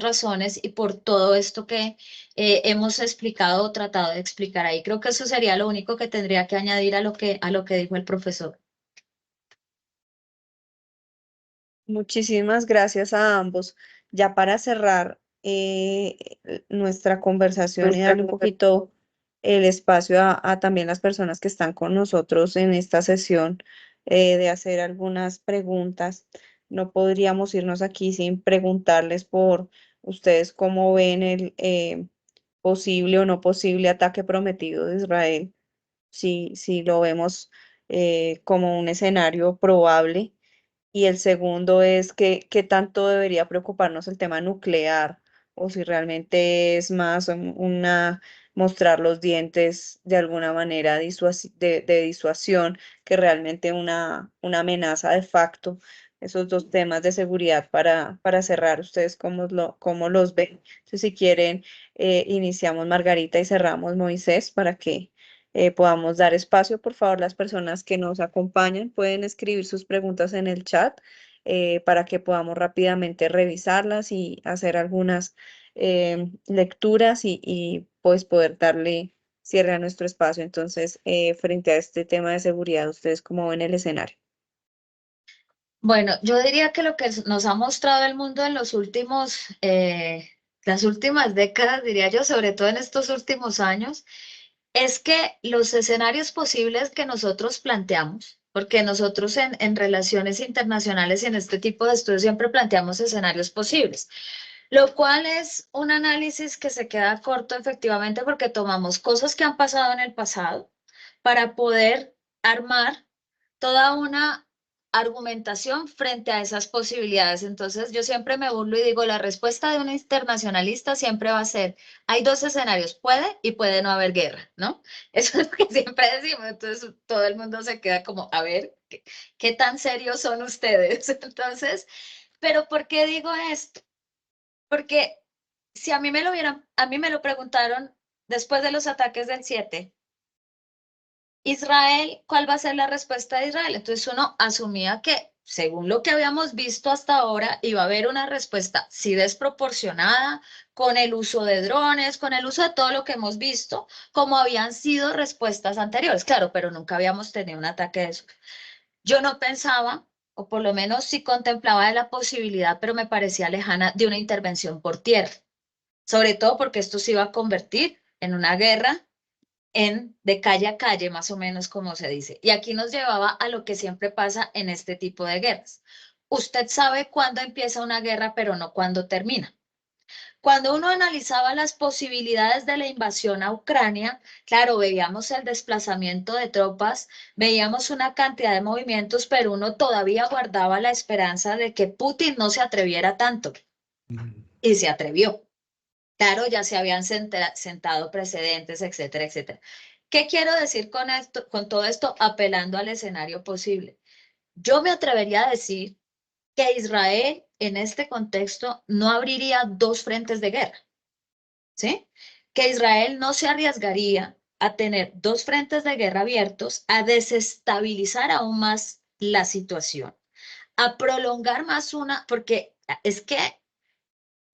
razones y por todo esto que hemos explicado o tratado de explicar ahí. Creo que eso sería lo único que tendría que añadir a lo que dijo el profesor. Muchísimas gracias a ambos. Ya para cerrar nuestra conversación y darle un poquito el espacio a también las personas que están con nosotros en esta sesión de hacer algunas preguntas. No podríamos irnos aquí sin preguntarles por ustedes cómo ven el posible o no posible ataque prometido de Israel, si lo vemos como un escenario probable. Y el segundo es qué tanto debería preocuparnos el tema nuclear o si realmente es más una mostrar los dientes de alguna manera de disuasión que realmente una amenaza de facto. Esos dos temas de seguridad para cerrar, ¿ustedes cómo los ven? Entonces, si quieren, iniciamos Margarita y cerramos Moisés para que podamos dar espacio. Por favor, las personas que nos acompañan pueden escribir sus preguntas en el chat para que podamos rápidamente revisarlas y hacer algunas lecturas y pues poder darle cierre a nuestro espacio. Entonces, frente a este tema de seguridad, ¿ustedes cómo ven el escenario? Bueno, yo diría que lo que nos ha mostrado el mundo en los últimos, las últimas décadas, diría yo, sobre todo en estos últimos años, es que los escenarios posibles que nosotros planteamos, porque nosotros en relaciones internacionales y en este tipo de estudios siempre planteamos escenarios posibles, lo cual es un análisis que se queda corto efectivamente porque tomamos cosas que han pasado en el pasado para poder armar toda una argumentación frente a esas posibilidades. Entonces, yo siempre me burlo y digo, la respuesta de un internacionalista siempre va a ser, hay dos escenarios, puede y puede no haber guerra, ¿no? Eso es lo que siempre decimos. Entonces, todo el mundo se queda como, a ver, ¿qué tan serios son ustedes? Entonces, ¿pero por qué digo esto? Porque si a mí me lo preguntaron después de los ataques del 7, Israel, ¿cuál va a ser la respuesta de Israel? Entonces uno asumía que, según lo que habíamos visto hasta ahora, iba a haber una respuesta, sí desproporcionada, con el uso de drones, con el uso de todo lo que hemos visto, como habían sido respuestas anteriores. Claro, pero nunca habíamos tenido un ataque de eso. Yo no pensaba, o por lo menos sí contemplaba de la posibilidad, pero me parecía lejana, de una intervención por tierra. Sobre todo porque esto se iba a convertir en una guerra de calle a calle, más o menos como se dice. Y aquí nos llevaba a lo que siempre pasa en este tipo de guerras. Usted sabe cuándo empieza una guerra, pero no cuándo termina. Cuando uno analizaba las posibilidades de la invasión a Ucrania, claro, veíamos el desplazamiento de tropas, veíamos una cantidad de movimientos, pero uno todavía guardaba la esperanza de que Putin no se atreviera tanto. Y se atrevió. Claro, ya se habían sentado precedentes, etcétera, etcétera. ¿Qué quiero decir con esto, con todo esto, apelando al escenario posible? Yo me atrevería a decir que Israel en este contexto no abriría dos frentes de guerra, ¿sí? Que Israel no se arriesgaría a tener dos frentes de guerra abiertos, a desestabilizar aún más la situación, a prolongar más porque es que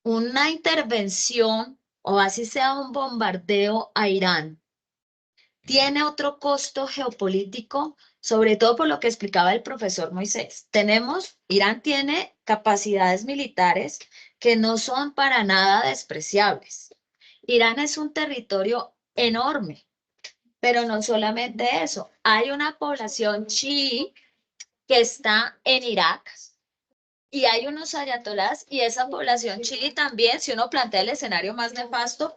una intervención o así sea un bombardeo a Irán tiene otro costo geopolítico, sobre todo por lo que explicaba el profesor Moisés. Irán tiene capacidades militares que no son para nada despreciables. Irán es un territorio enorme, pero no solamente eso, hay una población chií que está en Irak. Y hay unos ayatolás y esa población chií también, si uno plantea el escenario más nefasto,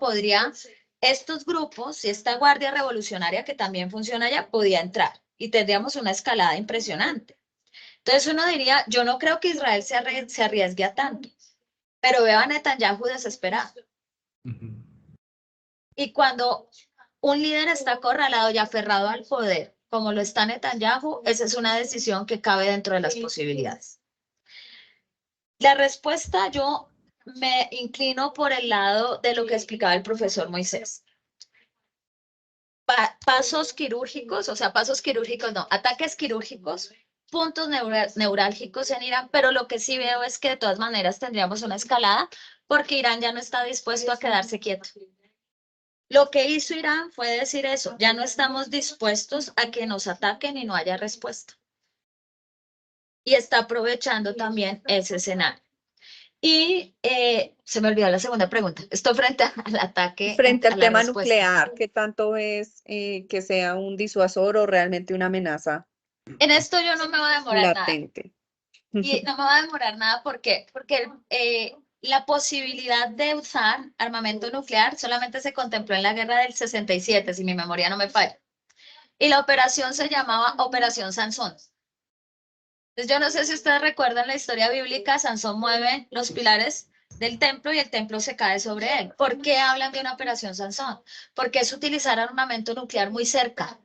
estos grupos y esta guardia revolucionaria que también funciona allá, podía entrar y tendríamos una escalada impresionante. Entonces uno diría, yo no creo que Israel se arriesgue a tanto, pero veo a Netanyahu desesperado. Y cuando un líder está acorralado y aferrado al poder, como lo está Netanyahu, esa es una decisión que cabe dentro de las posibilidades. La respuesta yo me inclino por el lado de lo que explicaba el profesor Moisés. Pasos quirúrgicos, ataques quirúrgicos, puntos neurálgicos en Irán, pero lo que sí veo es que de todas maneras tendríamos una escalada porque Irán ya no está dispuesto a quedarse quieto. Lo que hizo Irán fue decir eso, ya no estamos dispuestos a que nos ataquen y no haya respuesta. Y está aprovechando también ese escenario. Y se me olvidó la segunda pregunta. Esto frente al ataque. Frente al tema nuclear, ¿qué tanto es que sea un disuasor o realmente una amenaza En esto yo no me voy a demorar latente? nada. Y no me voy a demorar nada porque la posibilidad de usar armamento nuclear solamente se contempló en la guerra del 67, si mi memoria no me falla. Y la operación se llamaba Operación Sansón. Entonces, yo no sé si ustedes recuerdan la historia bíblica, Sansón mueve los pilares del templo y el templo se cae sobre él. ¿Por qué hablan de una operación Sansón? Porque es utilizar armamento nuclear muy cerca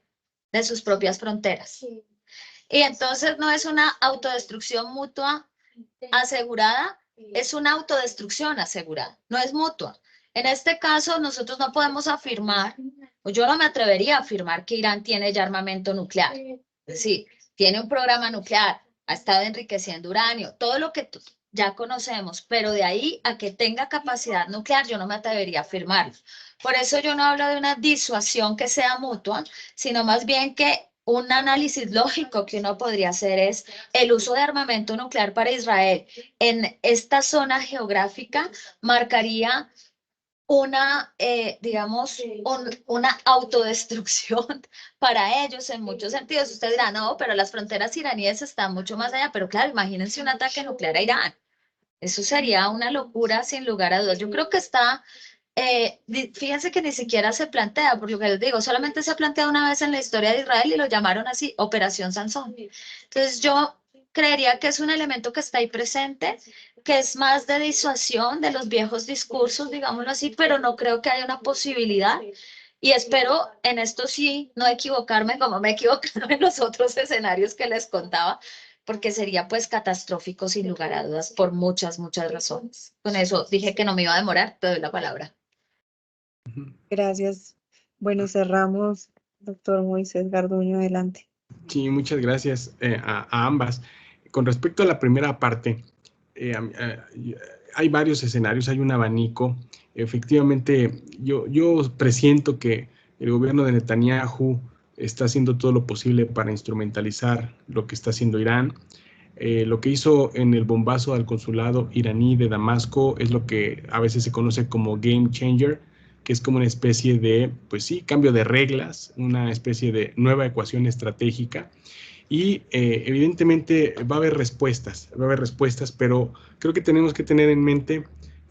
de sus propias fronteras. Y entonces no es una autodestrucción mutua asegurada, es una autodestrucción asegurada, no es mutua. En este caso, nosotros no podemos afirmar, o yo no me atrevería a afirmar que Irán tiene ya armamento nuclear. Es decir, tiene un programa nuclear, ha estado enriqueciendo uranio, todo lo que ya conocemos, pero de ahí a que tenga capacidad nuclear, yo no me atrevería a afirmarlo. Por eso yo no hablo de una disuasión que sea mutua, sino más bien que un análisis lógico que uno podría hacer es el uso de armamento nuclear para Israel en esta zona geográfica marcaría una, digamos, una autodestrucción para ellos en muchos sentidos. Usted dirá, no, pero las fronteras iraníes están mucho más allá, pero claro, imagínense un ataque nuclear a Irán. Eso sería una locura sin lugar a dudas. Yo creo que está, fíjense que ni siquiera se plantea, por lo que les digo, solamente se ha planteado una vez en la historia de Israel y lo llamaron así, Operación Sansón. Entonces yo creería que es un elemento que está ahí presente, que es más de disuasión de los viejos discursos, digámoslo así, pero no creo que haya una posibilidad. Y espero en esto sí no equivocarme como me he equivocado en los otros escenarios que les contaba, porque sería pues catastrófico sin lugar a dudas por muchas, muchas razones. Con eso dije que no me iba a demorar, te doy la palabra. Gracias. Bueno, cerramos. Doctor Moisés Garduño, adelante. Sí, muchas gracias a ambas. Con respecto a la primera parte, hay varios escenarios, hay un abanico. Efectivamente, yo presiento que el gobierno de Netanyahu está haciendo todo lo posible para instrumentalizar lo que está haciendo Irán. Lo que hizo en el bombazo al consulado iraní de Damasco es lo que a veces se conoce como game changer, que es como una especie de, pues sí, cambio de reglas, una especie de nueva ecuación estratégica. Y evidentemente va a haber respuestas, pero creo que tenemos que tener en mente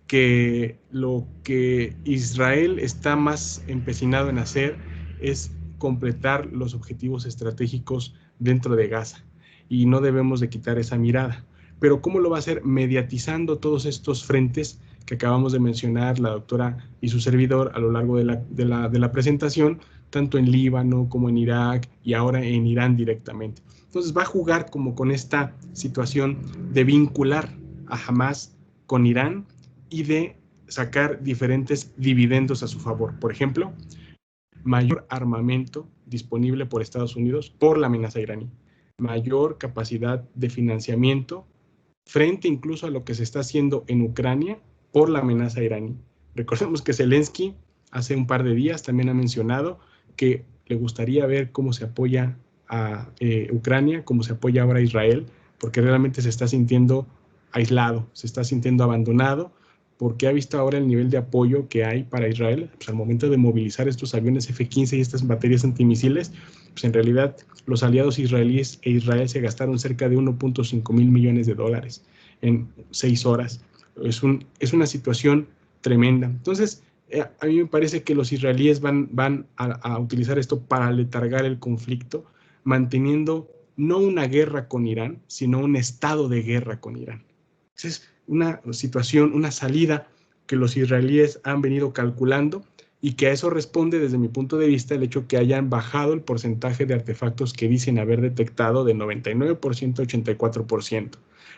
que lo que Israel está más empecinado en hacer es completar los objetivos estratégicos dentro de Gaza. Y no debemos de quitar esa mirada. Pero ¿cómo lo va a hacer? Mediatizando todos estos frentes que acabamos de mencionar la doctora y su servidor a lo largo de la presentación, tanto en Líbano como en Irak y ahora en Irán directamente. Entonces va a jugar como con esta situación de vincular a Hamás con Irán y de sacar diferentes dividendos a su favor. Por ejemplo, mayor armamento disponible por Estados Unidos por la amenaza iraní, mayor capacidad de financiamiento frente incluso a lo que se está haciendo en Ucrania por la amenaza iraní. Recordemos que Zelensky hace un par de días también ha mencionado que le gustaría ver cómo se apoya a Ucrania, cómo se apoya ahora a Israel, porque realmente se está sintiendo aislado, se está sintiendo abandonado, porque ha visto ahora el nivel de apoyo que hay para Israel, pues al momento de movilizar estos aviones F-15 y estas baterías antimisiles, pues en realidad los aliados israelíes e Israel se gastaron cerca de 1.5 mil millones de dólares en 6 horas. Es una situación tremenda. Entonces, a mí me parece que los israelíes van a utilizar esto para letargar el conflicto, manteniendo no una guerra con Irán, sino un estado de guerra con Irán. Esa es una situación, una salida que los israelíes han venido calculando y que a eso responde, desde mi punto de vista, el hecho que hayan bajado el porcentaje de artefactos que dicen haber detectado de 99% a 84%,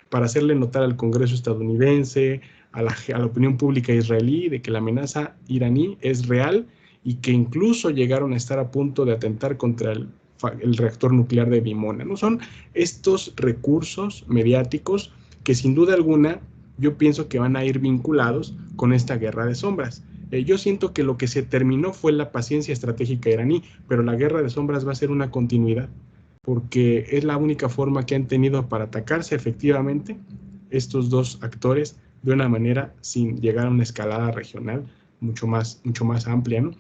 para hacerle notar al Congreso estadounidense, a la opinión pública israelí, de que la amenaza iraní es real y que incluso llegaron a estar a punto de atentar contra el reactor nuclear de Dimona. ¿No? Son estos recursos mediáticos que sin duda alguna yo pienso que van a ir vinculados con esta guerra de sombras. Yo siento que lo que se terminó fue la paciencia estratégica iraní, pero la guerra de sombras va a ser una continuidad, porque es la única forma que han tenido para atacarse efectivamente estos dos actores de una manera sin llegar a una escalada regional mucho más amplia, ¿no?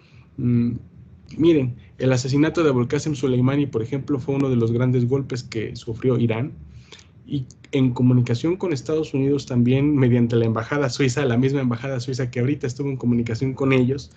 Miren, el asesinato de Abu Qasem Soleimani, por ejemplo, fue uno de los grandes golpes que sufrió Irán, y en comunicación con Estados Unidos también, mediante la embajada suiza, la misma embajada suiza que ahorita estuvo en comunicación con ellos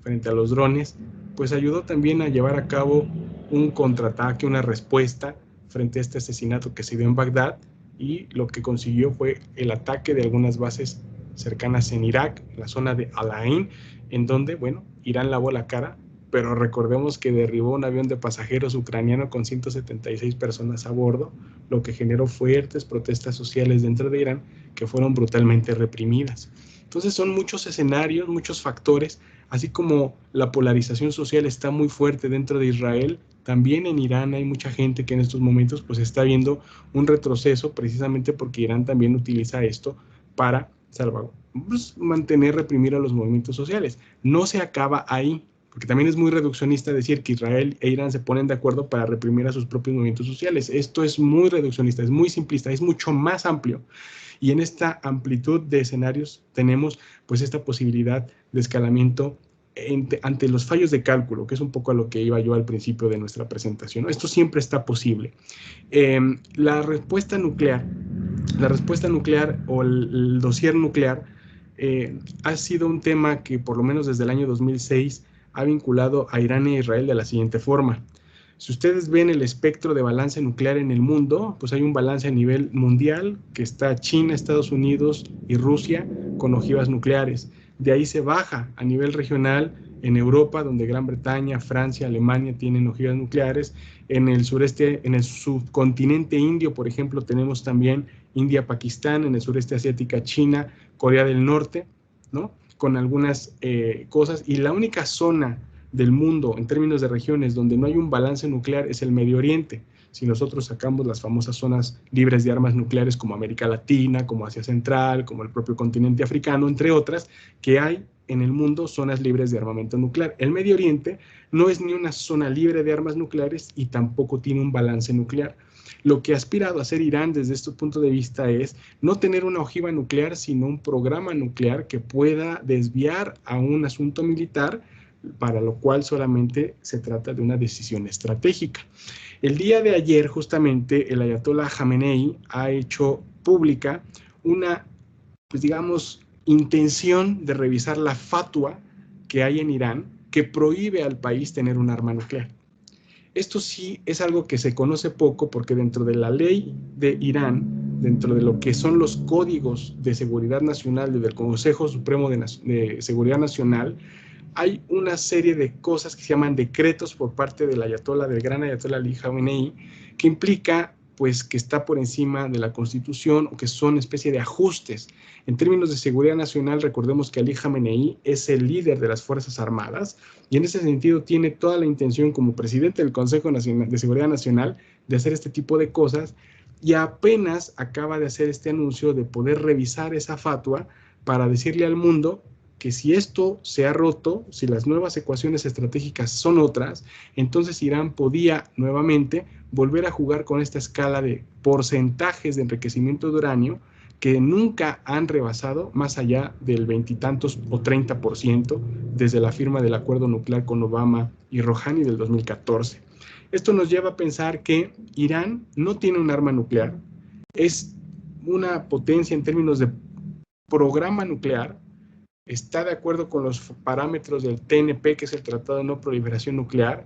frente a los drones, pues ayudó también a llevar a cabo un contraataque, una respuesta frente a este asesinato que se dio en Bagdad, y lo que consiguió fue el ataque de algunas bases cercanas en Irak, en la zona de Al Ain, en donde, bueno, Irán lavó la cara, pero recordemos que derribó un avión de pasajeros ucraniano con 176 personas a bordo, lo que generó fuertes protestas sociales dentro de Irán que fueron brutalmente reprimidas. Entonces son muchos escenarios, muchos factores, así como la polarización social está muy fuerte dentro de Israel, también en Irán hay mucha gente que en estos momentos pues está viendo un retroceso precisamente porque Irán también utiliza esto para mantener, reprimir a los movimientos sociales. No se acaba ahí, porque también es muy reduccionista decir que Israel e Irán se ponen de acuerdo para reprimir a sus propios movimientos sociales. Esto es muy reduccionista, es muy simplista, es mucho más amplio. Y en esta amplitud de escenarios tenemos pues esta posibilidad de escalamiento ante los fallos de cálculo, que es un poco a lo que iba yo al principio de nuestra presentación, ¿no? Esto siempre está posible. La respuesta nuclear o el dossier nuclear ha sido un tema que por lo menos desde el año 2006 ha vinculado a Irán e Israel de la siguiente forma. Si ustedes ven el espectro de balance nuclear en el mundo, pues hay un balance a nivel mundial que está China, Estados Unidos y Rusia con ojivas nucleares. De ahí se baja a nivel regional en Europa, donde Gran Bretaña, Francia, Alemania tienen ojivas nucleares. En el sureste, en el subcontinente indio, por ejemplo, tenemos también India, Pakistán, en el sureste asiático, China, Corea del Norte, ¿no? Con algunas cosas. Y la única zona del mundo en términos de regiones donde no hay un balance nuclear es el Medio Oriente. Si nosotros sacamos las famosas zonas libres de armas nucleares como América Latina, como Asia Central, como el propio continente africano, entre otras, que hay en el mundo zonas libres de armamento nuclear. El Medio Oriente no es ni una zona libre de armas nucleares y tampoco tiene un balance nuclear. Lo que ha aspirado a hacer Irán desde este punto de vista es no tener una ojiva nuclear, sino un programa nuclear que pueda desviar a un asunto militar, para lo cual solamente se trata de una decisión estratégica. El día de ayer, justamente, el ayatollah Jamenei ha hecho pública una, pues digamos, intención de revisar la fatua que hay en Irán que prohíbe al país tener un arma nuclear. Esto sí es algo que se conoce poco porque dentro de la ley de Irán, dentro de lo que son los códigos de seguridad nacional del Consejo Supremo de Seguridad Nacional, hay una serie de cosas que se llaman decretos por parte del ayatollah, del gran ayatollah Ali Khamenei, que implica pues que está por encima de la Constitución o que son especie de ajustes. En términos de seguridad nacional, recordemos que Ali Khamenei es el líder de las Fuerzas Armadas y en ese sentido tiene toda la intención como presidente del Consejo Nacional de Seguridad Nacional de hacer este tipo de cosas y apenas acaba de hacer este anuncio de poder revisar esa fatua para decirle al mundo que si esto se ha roto, si las nuevas ecuaciones estratégicas son otras, entonces Irán podía nuevamente volver a jugar con esta escala de porcentajes de enriquecimiento de uranio que nunca han rebasado más allá del 20 y tantos o 30% desde la firma del acuerdo nuclear con Obama y Rouhani del 2014. Esto nos lleva a pensar que Irán no tiene un arma nuclear, es una potencia en términos de programa nuclear, está de acuerdo con los parámetros del TNP, que es el Tratado de No Proliferación Nuclear,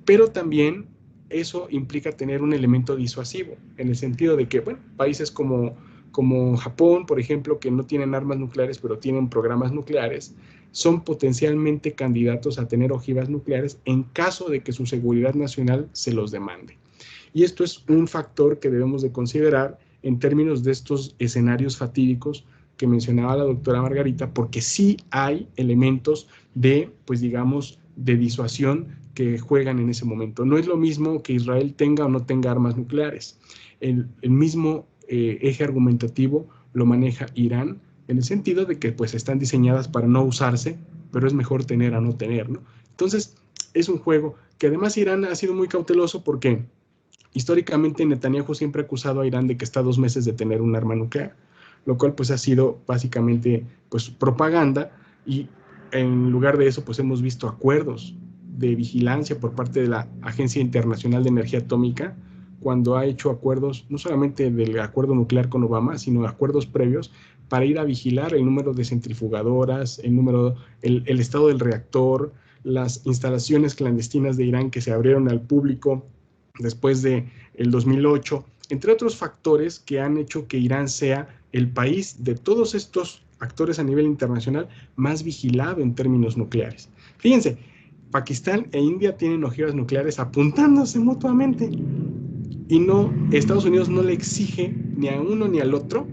pero también eso implica tener un elemento disuasivo, en el sentido de que, bueno, países como Japón, por ejemplo, que no tienen armas nucleares, pero tienen programas nucleares, son potencialmente candidatos a tener ojivas nucleares en caso de que su seguridad nacional se los demande. Y esto es un factor que debemos de considerar en términos de estos escenarios fatídicos que mencionaba la doctora Margarita, porque sí hay elementos de, pues digamos, de disuasión que juegan en ese momento. No es lo mismo que Israel tenga o no tenga armas nucleares. El mismo eje argumentativo lo maneja Irán, en el sentido de que pues están diseñadas para no usarse, pero es mejor tener a no tener, ¿no? Entonces, es un juego que además Irán ha sido muy cauteloso porque históricamente Netanyahu siempre ha acusado a Irán de que está a 2 meses de tener un arma nuclear, lo cual pues ha sido básicamente pues propaganda y en lugar de eso pues hemos visto acuerdos de vigilancia por parte de la Agencia Internacional de Energía Atómica cuando ha hecho acuerdos, no solamente del acuerdo nuclear con Obama, sino acuerdos previos para ir a vigilar el número de centrifugadoras, el estado del reactor, las instalaciones clandestinas de Irán que se abrieron al público después del 2008, entre otros factores que han hecho que Irán sea el país de todos estos actores a nivel internacional más vigilado en términos nucleares. Fíjense, Pakistán e India tienen ojivas nucleares apuntándose mutuamente y Estados Unidos no le exige ni a uno ni al otro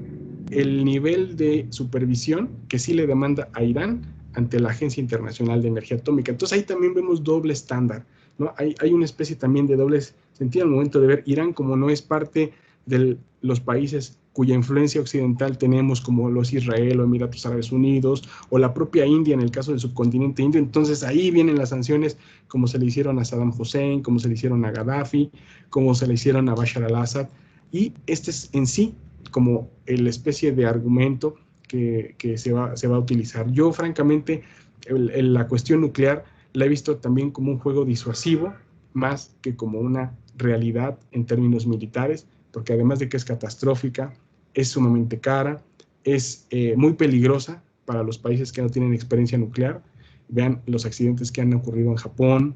el nivel de supervisión que sí le demanda a Irán ante la Agencia Internacional de Energía Atómica. Entonces ahí también vemos doble estándar. ¿no? Hay una especie también de doble sentido al momento de ver Irán como no es parte de los países cuya influencia occidental tenemos, como los Israel o Emiratos Árabes Unidos, o la propia India en el caso del subcontinente indio. Entonces ahí vienen las sanciones como se le hicieron a Saddam Hussein, como se le hicieron a Gaddafi, como se le hicieron a Bashar al-Assad, y este es en sí como la especie de argumento que se va a utilizar. Yo francamente la cuestión nuclear la he visto también como un juego disuasivo, más que como una realidad en términos militares, porque además de que es catastrófica, es sumamente cara, es muy peligrosa para los países que no tienen experiencia nuclear. Vean los accidentes que han ocurrido en Japón,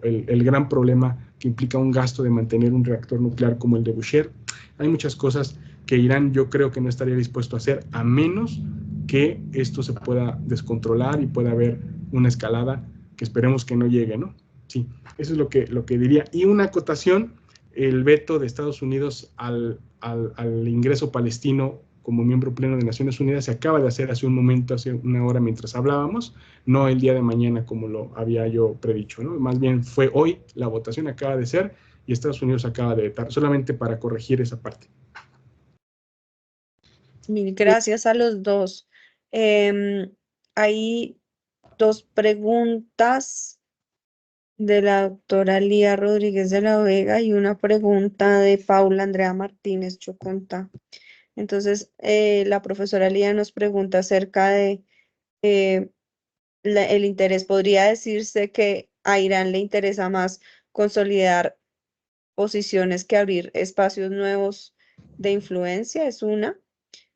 el gran problema que implica un gasto de mantener un reactor nuclear como el de Bushehr. Hay muchas cosas que Irán yo creo que no estaría dispuesto a hacer, a menos que esto se pueda descontrolar y pueda haber una escalada que esperemos que no llegue, ¿no? Sí, eso es lo que diría. Y una acotación, el veto de Estados Unidos al ingreso palestino como miembro pleno de Naciones Unidas se acaba de hacer hace un momento, hace una hora mientras hablábamos, no el día de mañana como lo había yo predicho, ¿no? Más bien fue hoy, la votación acaba de ser y Estados Unidos acaba de vetar, solamente para corregir esa parte. Mil gracias a los dos. Hay dos preguntas de la doctora Lía Rodríguez de la Vega y una pregunta de Paula Andrea Martínez Choconta. Entonces, la profesora Lía nos pregunta acerca de el interés. ¿Podría decirse que a Irán le interesa más consolidar posiciones que abrir espacios nuevos de influencia? Es una.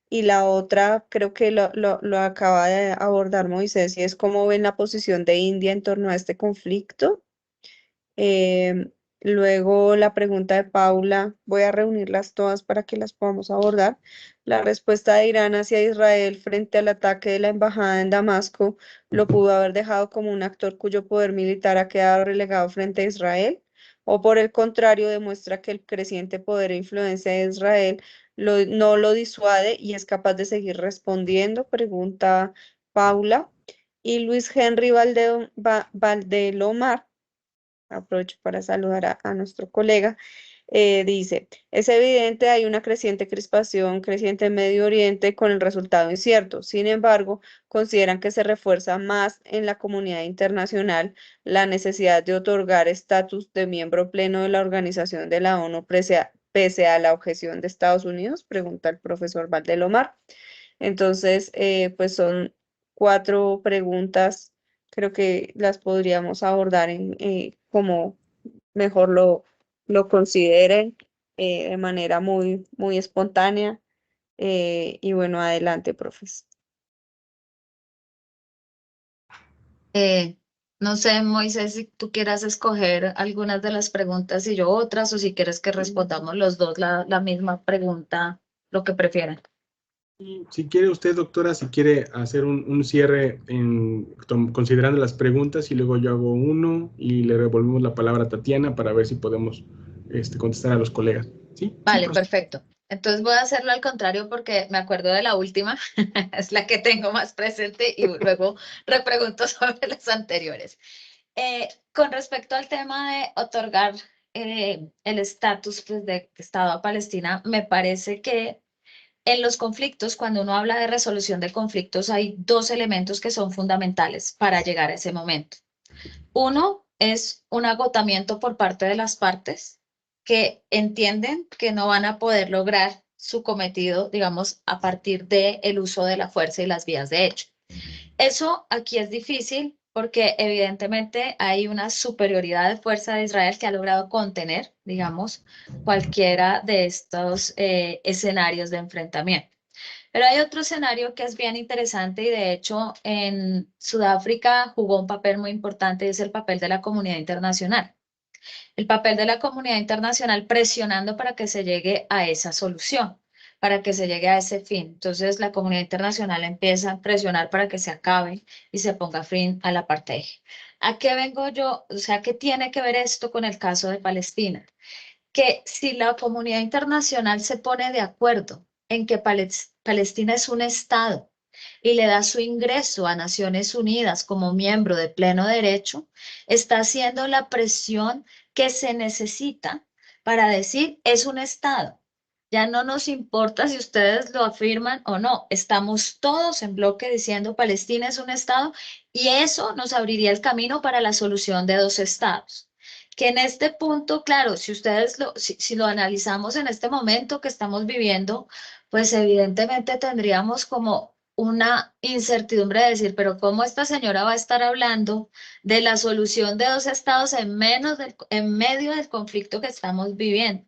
Y la otra, creo que lo acaba de abordar Moisés, y es cómo ven la posición de India en torno a este conflicto. Em, Luego la pregunta de Paula, voy a reunirlas todas para que las podamos abordar. La respuesta de Irán hacia Israel frente al ataque de la embajada en Damasco lo pudo haber dejado como un actor cuyo poder militar ha quedado relegado frente a Israel, o por el contrario demuestra que el creciente poder e influencia de Israel no lo disuade y es capaz de seguir respondiendo, pregunta Paula. Y Luis Henry Valdelomar, aprovecho para saludar a nuestro colega, dice, es evidente, hay una creciente crispación, creciente en Medio Oriente con el resultado incierto. Sin embargo, consideran que se refuerza más en la comunidad internacional la necesidad de otorgar estatus de miembro pleno de la Organización de la ONU pese a la objeción de Estados Unidos, pregunta el profesor Valdelomar. Entonces, pues son cuatro preguntas, creo que las podríamos abordar como mejor lo consideren, de manera muy, muy espontánea. Y bueno, adelante, profes. No sé, Moisés, si tú quieras escoger algunas de las preguntas y yo otras, o si quieres que respondamos los dos la misma pregunta, lo que prefieran. Si quiere usted, doctora, si quiere hacer un cierre considerando las preguntas y luego yo hago uno y le revolvemos la palabra a Tatiana para ver si podemos contestar a los colegas. ¿Sí? Vale, Sí, perfecto. Entonces voy a hacerlo al contrario porque me acuerdo de la última, es la que tengo más presente y luego repregunto sobre las anteriores. Con respecto al tema de otorgar el estatus pues, de Estado a Palestina, me parece que en los conflictos, cuando uno habla de resolución de conflictos, hay dos elementos que son fundamentales para llegar a ese momento. Uno es un agotamiento por parte de las partes que entienden que no van a poder lograr su cometido, digamos, a partir del uso de la fuerza y las vías de hecho. Eso aquí es difícil porque evidentemente hay una superioridad de fuerza de Israel que ha logrado contener, digamos, cualquiera de estos escenarios de enfrentamiento. Pero hay otro escenario que es bien interesante y de hecho en Sudáfrica jugó un papel muy importante y es el papel de la comunidad internacional. El papel de la comunidad internacional presionando para que se llegue a esa solución, para que se llegue a ese fin. Entonces la comunidad internacional empieza a presionar para que se acabe y se ponga fin al apartheid. ¿A qué vengo yo? O sea, ¿qué tiene que ver esto con el caso de Palestina? Que si la comunidad internacional se pone de acuerdo en que Palestina es un Estado y le da su ingreso a Naciones Unidas como miembro de pleno derecho, está haciendo la presión que se necesita para decir es un Estado. Ya no nos importa si ustedes lo afirman o no, estamos todos en bloque diciendo Palestina es un Estado y eso nos abriría el camino para la solución de 2 estados. Que en este punto, claro, si ustedes si lo analizamos en este momento que estamos viviendo, pues evidentemente tendríamos como una incertidumbre de decir, pero ¿cómo esta señora va a estar hablando de la solución de 2 estados en medio del conflicto que estamos viviendo?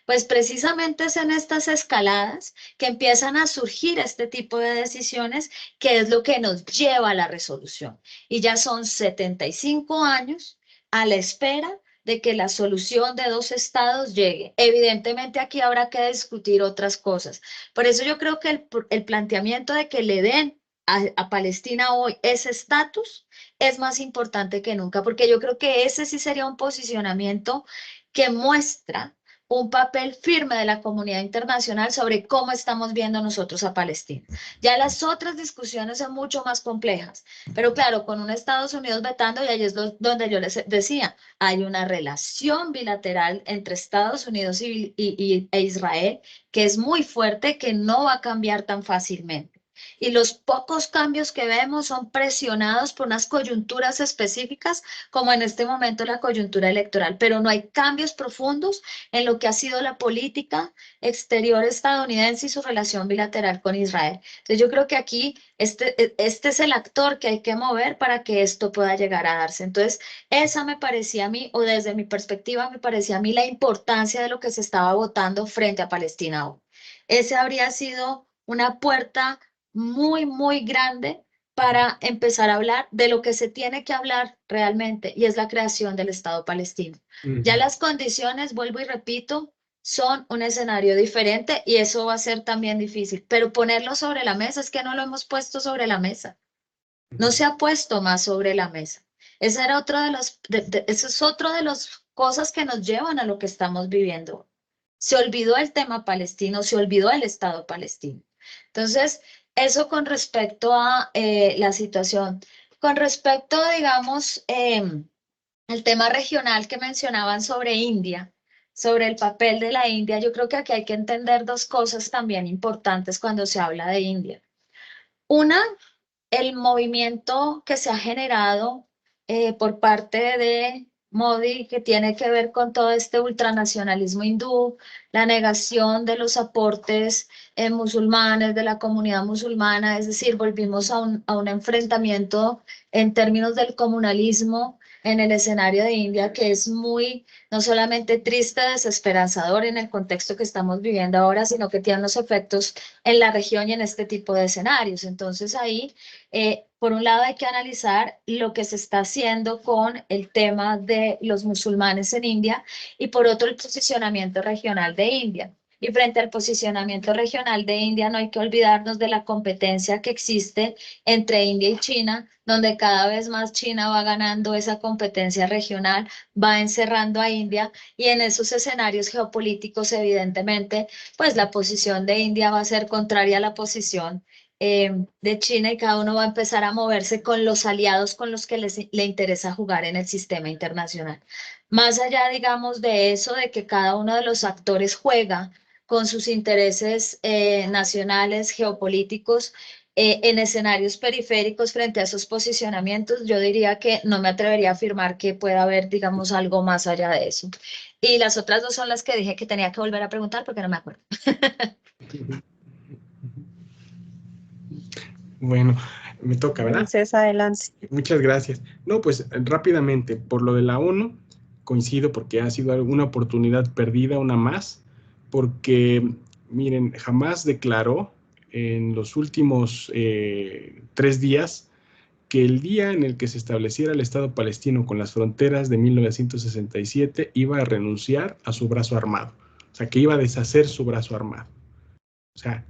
Pues precisamente es en estas escaladas que empiezan a surgir este tipo de decisiones, que es lo que nos lleva a la resolución. Y ya son 75 años a la espera de que la solución de 2 estados llegue. Evidentemente aquí habrá que discutir otras cosas. Por eso yo creo que el planteamiento de que le den a Palestina hoy ese estatus es más importante que nunca, porque yo creo que ese sí sería un posicionamiento que muestra un papel firme de la comunidad internacional sobre cómo estamos viendo nosotros a Palestina. Ya las otras discusiones son mucho más complejas, pero claro, con un Estados Unidos vetando, y ahí es donde yo les decía, hay una relación bilateral entre Estados Unidos e Israel que es muy fuerte, que no va a cambiar tan fácilmente. Y los pocos cambios que vemos son presionados por unas coyunturas específicas, como en este momento la coyuntura electoral, pero no hay cambios profundos en lo que ha sido la política exterior estadounidense y su relación bilateral con Israel. Entonces yo creo que aquí este es el actor que hay que mover para que esto pueda llegar a darse. Entonces esa me parecía a mí, o desde mi perspectiva, me parecía a mí la importancia de lo que se estaba votando frente a Palestina hoy. Ese habría sido una puerta muy, muy grande para empezar a hablar de lo que se tiene que hablar realmente, y es la creación del Estado palestino. Ya las condiciones, vuelvo y repito, son un escenario diferente y eso va a ser también difícil, pero ponerlo sobre la mesa es que no lo hemos puesto sobre la mesa. No se ha puesto más sobre la mesa. Ese era otro de los, eso es otro de las cosas que nos llevan a lo que estamos viviendo. Se olvidó el tema palestino, se olvidó el Estado palestino. Entonces, eso con respecto a la situación. Con respecto, digamos, el tema regional que mencionaban sobre India, sobre el papel de la India, yo creo que aquí hay que entender 2 cosas también importantes cuando se habla de India. Una, el movimiento que se ha generado por parte de Modi, que tiene que ver con todo este ultranacionalismo hindú, la negación de los aportes musulmanes, de la comunidad musulmana, es decir, volvimos a un enfrentamiento en términos del comunalismo en el escenario de India, que es muy, no solamente triste, desesperanzador en el contexto que estamos viviendo ahora, sino que tiene unos efectos en la región y en este tipo de escenarios. Entonces ahí, por un lado hay que analizar lo que se está haciendo con el tema de los musulmanes en India y por otro el posicionamiento regional de India. Y frente al posicionamiento regional de India no hay que olvidarnos de la competencia que existe entre India y China, donde cada vez más China va ganando esa competencia regional, va encerrando a India, y en esos escenarios geopolíticos evidentemente pues la posición de India va a ser contraria a la posición de China, y cada uno va a empezar a moverse con los aliados con los que le interesa jugar en el sistema internacional. Más allá, digamos, de eso, de que cada uno de los actores juega con sus intereses nacionales, geopolíticos, en escenarios periféricos frente a esos posicionamientos, yo diría que no me atrevería a afirmar que pueda haber, digamos, algo más allá de eso. Y las otras 2 son las que dije que tenía que volver a preguntar porque no me acuerdo. Bueno, me toca, ¿verdad? Princesa, adelante. Muchas gracias. No, pues rápidamente, por lo de la ONU, coincido porque ha sido una oportunidad perdida, una más, porque, miren, jamás declaró en los últimos 3 días que el día en el que se estableciera el Estado palestino con las fronteras de 1967 iba a renunciar a su brazo armado, o sea, que iba a deshacer su brazo armado. O sea,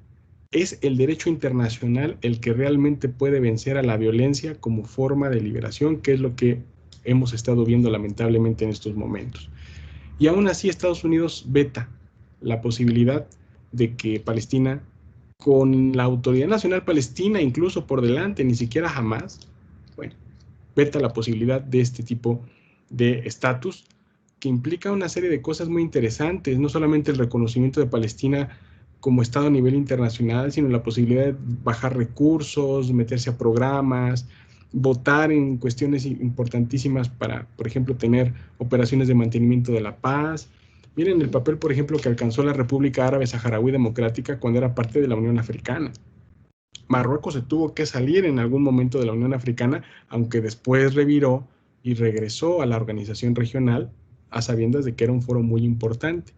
es el derecho internacional el que realmente puede vencer a la violencia como forma de liberación, que es lo que hemos estado viendo lamentablemente en estos momentos. Y aún así Estados Unidos veta la posibilidad de que Palestina con la Autoridad Nacional Palestina incluso por delante, ni siquiera Hamás, bueno, veta la posibilidad de este tipo de estatus que implica una serie de cosas muy interesantes, no solamente el reconocimiento de Palestina como Estado a nivel internacional, sino la posibilidad de bajar recursos, meterse a programas, votar en cuestiones importantísimas para, por ejemplo, tener operaciones de mantenimiento de la paz. Miren el papel, por ejemplo, que alcanzó la República Árabe Saharaui Democrática cuando era parte de la Unión Africana. Marruecos se tuvo que salir en algún momento de la Unión Africana, aunque después reviró y regresó a la organización regional a sabiendas de que era un foro muy importante.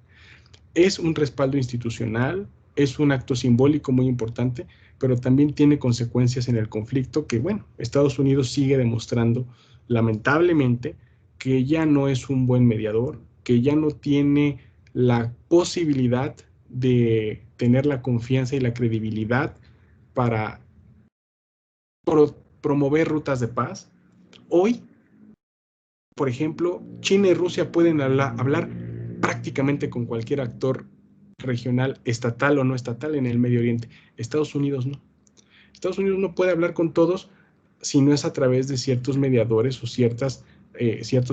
Es un respaldo institucional, es un acto simbólico muy importante, pero también tiene consecuencias en el conflicto que, bueno, Estados Unidos sigue demostrando, lamentablemente, que ya no es un buen mediador, que ya no tiene la posibilidad de tener la confianza y la credibilidad para promover rutas de paz. Hoy, por ejemplo, China y Rusia pueden hablar prácticamente con cualquier actor regional, estatal o no estatal, en el Medio Oriente. Estados Unidos no. Estados Unidos no puede hablar con todos si no es a través de ciertos mediadores o ciertos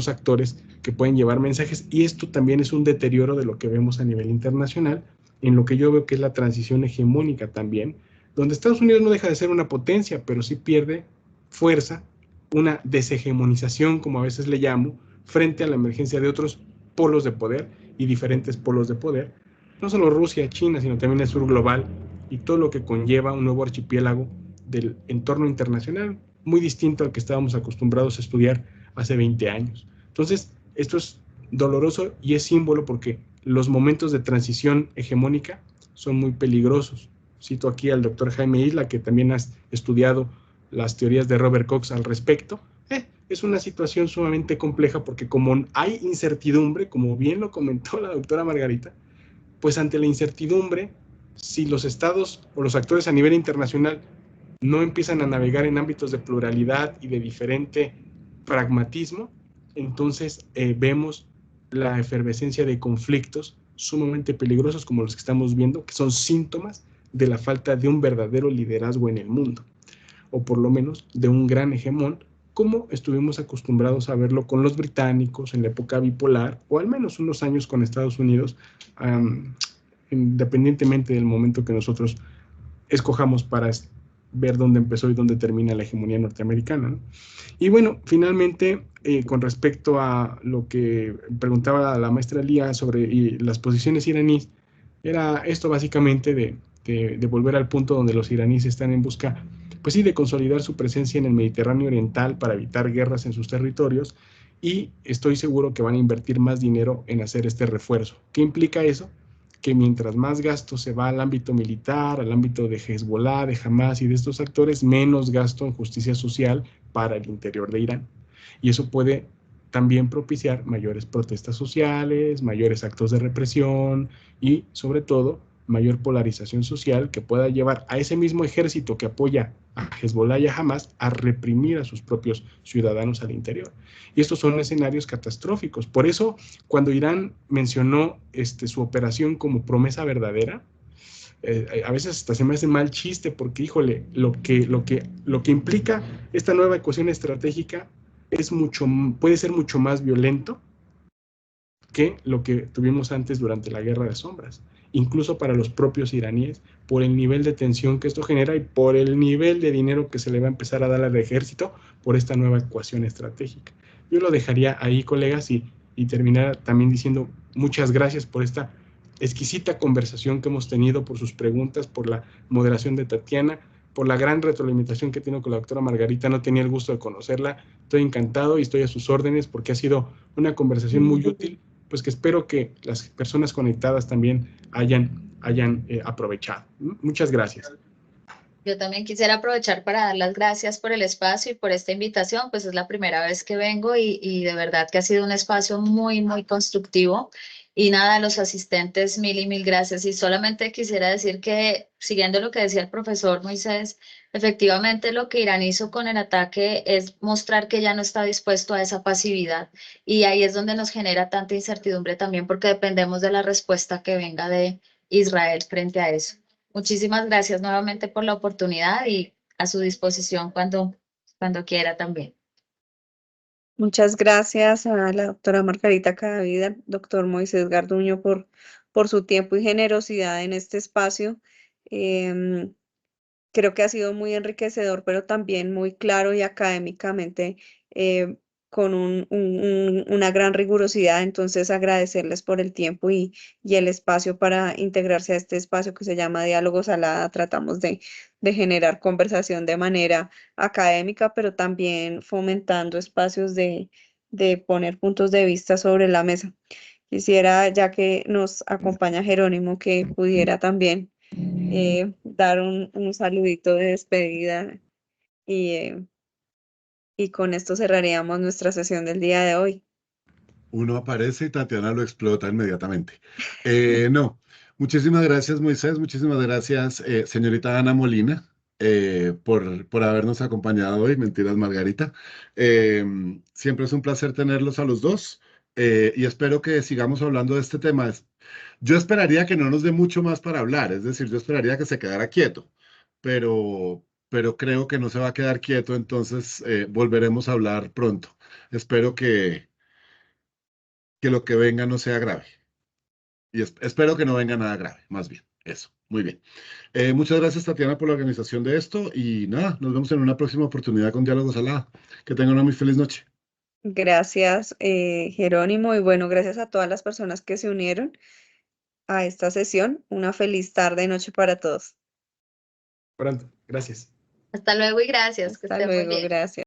actores que pueden llevar mensajes, y esto también es un deterioro de lo que vemos a nivel internacional, en lo que yo veo que es la transición hegemónica también, donde Estados Unidos no deja de ser una potencia, pero sí pierde fuerza, una deshegemonización, como a veces le llamo, frente a la emergencia de otros polos de poder y diferentes polos de poder, no solo Rusia, China, sino también el sur global y todo lo que conlleva un nuevo archipiélago del entorno internacional, muy distinto al que estábamos acostumbrados a estudiar hace 20 años. Entonces, esto es doloroso y es símbolo porque los momentos de transición hegemónica son muy peligrosos. Cito aquí al doctor Jaime Isla, que también has estudiado las teorías de Robert Cox al respecto. Es una situación sumamente compleja porque como hay incertidumbre, como bien lo comentó la doctora Margarita, pues ante la incertidumbre, si los estados o los actores a nivel internacional no empiezan a navegar en ámbitos de pluralidad y de diferente pragmatismo, entonces vemos la efervescencia de conflictos sumamente peligrosos como los que estamos viendo, que son síntomas de la falta de un verdadero liderazgo en el mundo, o por lo menos de un gran hegemón, como estuvimos acostumbrados a verlo con los británicos en la época bipolar, o al menos unos años con Estados Unidos, independientemente del momento que nosotros escojamos para ver dónde empezó y dónde termina la hegemonía norteamericana, ¿no? Y bueno, finalmente, con respecto a lo que preguntaba la maestra Lía sobre las posiciones iraníes, era esto básicamente de volver al punto donde los iraníes están en busca, pues sí, de consolidar su presencia en el Mediterráneo Oriental para evitar guerras en sus territorios, y estoy seguro que van a invertir más dinero en hacer este refuerzo. ¿Qué implica eso? Que mientras más gasto se va al ámbito militar, al ámbito de Hezbollah, de Hamas y de estos actores, menos gasto en justicia social para el interior de Irán. Y eso puede también propiciar mayores protestas sociales, mayores actos de represión y, sobre todo, mayor polarización social que pueda llevar a ese mismo ejército que apoya a Hezbollah y a Hamas a reprimir a sus propios ciudadanos al interior. Y estos son escenarios catastróficos. Por eso, cuando Irán mencionó su operación como promesa verdadera, a veces hasta se me hace mal chiste porque, híjole, lo que implica esta nueva ecuación estratégica puede ser mucho más violento que lo que tuvimos antes durante la Guerra de Sombras, incluso para los propios iraníes, por el nivel de tensión que esto genera y por el nivel de dinero que se le va a empezar a dar al ejército por esta nueva ecuación estratégica. Yo lo dejaría ahí, colegas, y terminar también diciendo muchas gracias por esta exquisita conversación que hemos tenido, por sus preguntas, por la moderación de Tatiana, por la gran retroalimentación que tengo con la doctora Margarita. No tenía el gusto de conocerla, estoy encantado y estoy a sus órdenes porque ha sido una conversación muy útil, pues que espero que las personas conectadas también hayan aprovechado. Muchas gracias. Yo también quisiera aprovechar para dar las gracias por el espacio y por esta invitación, pues es la primera vez que vengo y de verdad que ha sido un espacio muy, muy constructivo. Y nada, a los asistentes, mil y mil gracias. Y solamente quisiera decir que, siguiendo lo que decía el profesor Moisés, efectivamente lo que Irán hizo con el ataque es mostrar que ya no está dispuesto a esa pasividad. Y ahí es donde nos genera tanta incertidumbre también, porque dependemos de la respuesta que venga de Israel frente a eso. Muchísimas gracias nuevamente por la oportunidad y a su disposición cuando quiera también. Muchas gracias a la doctora Margarita Cadavida, doctor Moisés Garduño, por su tiempo y generosidad en este espacio. Em, Creo que ha sido muy enriquecedor, pero también muy claro y académicamente eh, con una gran rigurosidad. Entonces, agradecerles por el tiempo y el espacio para integrarse a este espacio que se llama Diálogo Salada. Tratamos de generar conversación de manera académica, pero también fomentando espacios de poner puntos de vista sobre la mesa. Quisiera, ya que nos acompaña Jerónimo, que pudiera también dar un saludito de despedida y, y con esto cerraríamos nuestra sesión del día de hoy. Uno aparece y Tatiana lo explota inmediatamente. No, muchísimas gracias Moisés, muchísimas gracias señorita Ana Molina por habernos acompañado hoy. Mentiras Margarita. Siempre es un placer tenerlos a los dos y espero que sigamos hablando de este tema. Yo esperaría que no nos dé mucho más para hablar, es decir, yo esperaría que se quedara quieto, pero creo que no se va a quedar quieto, entonces volveremos a hablar pronto. Espero que lo que venga no sea grave. Y espero que no venga nada grave, más bien. Eso, muy bien. Muchas gracias, Tatiana, por la organización de esto. Y nada, nos vemos en una próxima oportunidad con Diálogo Salada. Que tengan una muy feliz noche. Gracias, Jerónimo, y bueno, gracias a todas las personas que se unieron a esta sesión. Una feliz tarde y noche para todos. Pronto. Gracias. Hasta luego y gracias. Que Hasta esté muy luego, bien. gracias.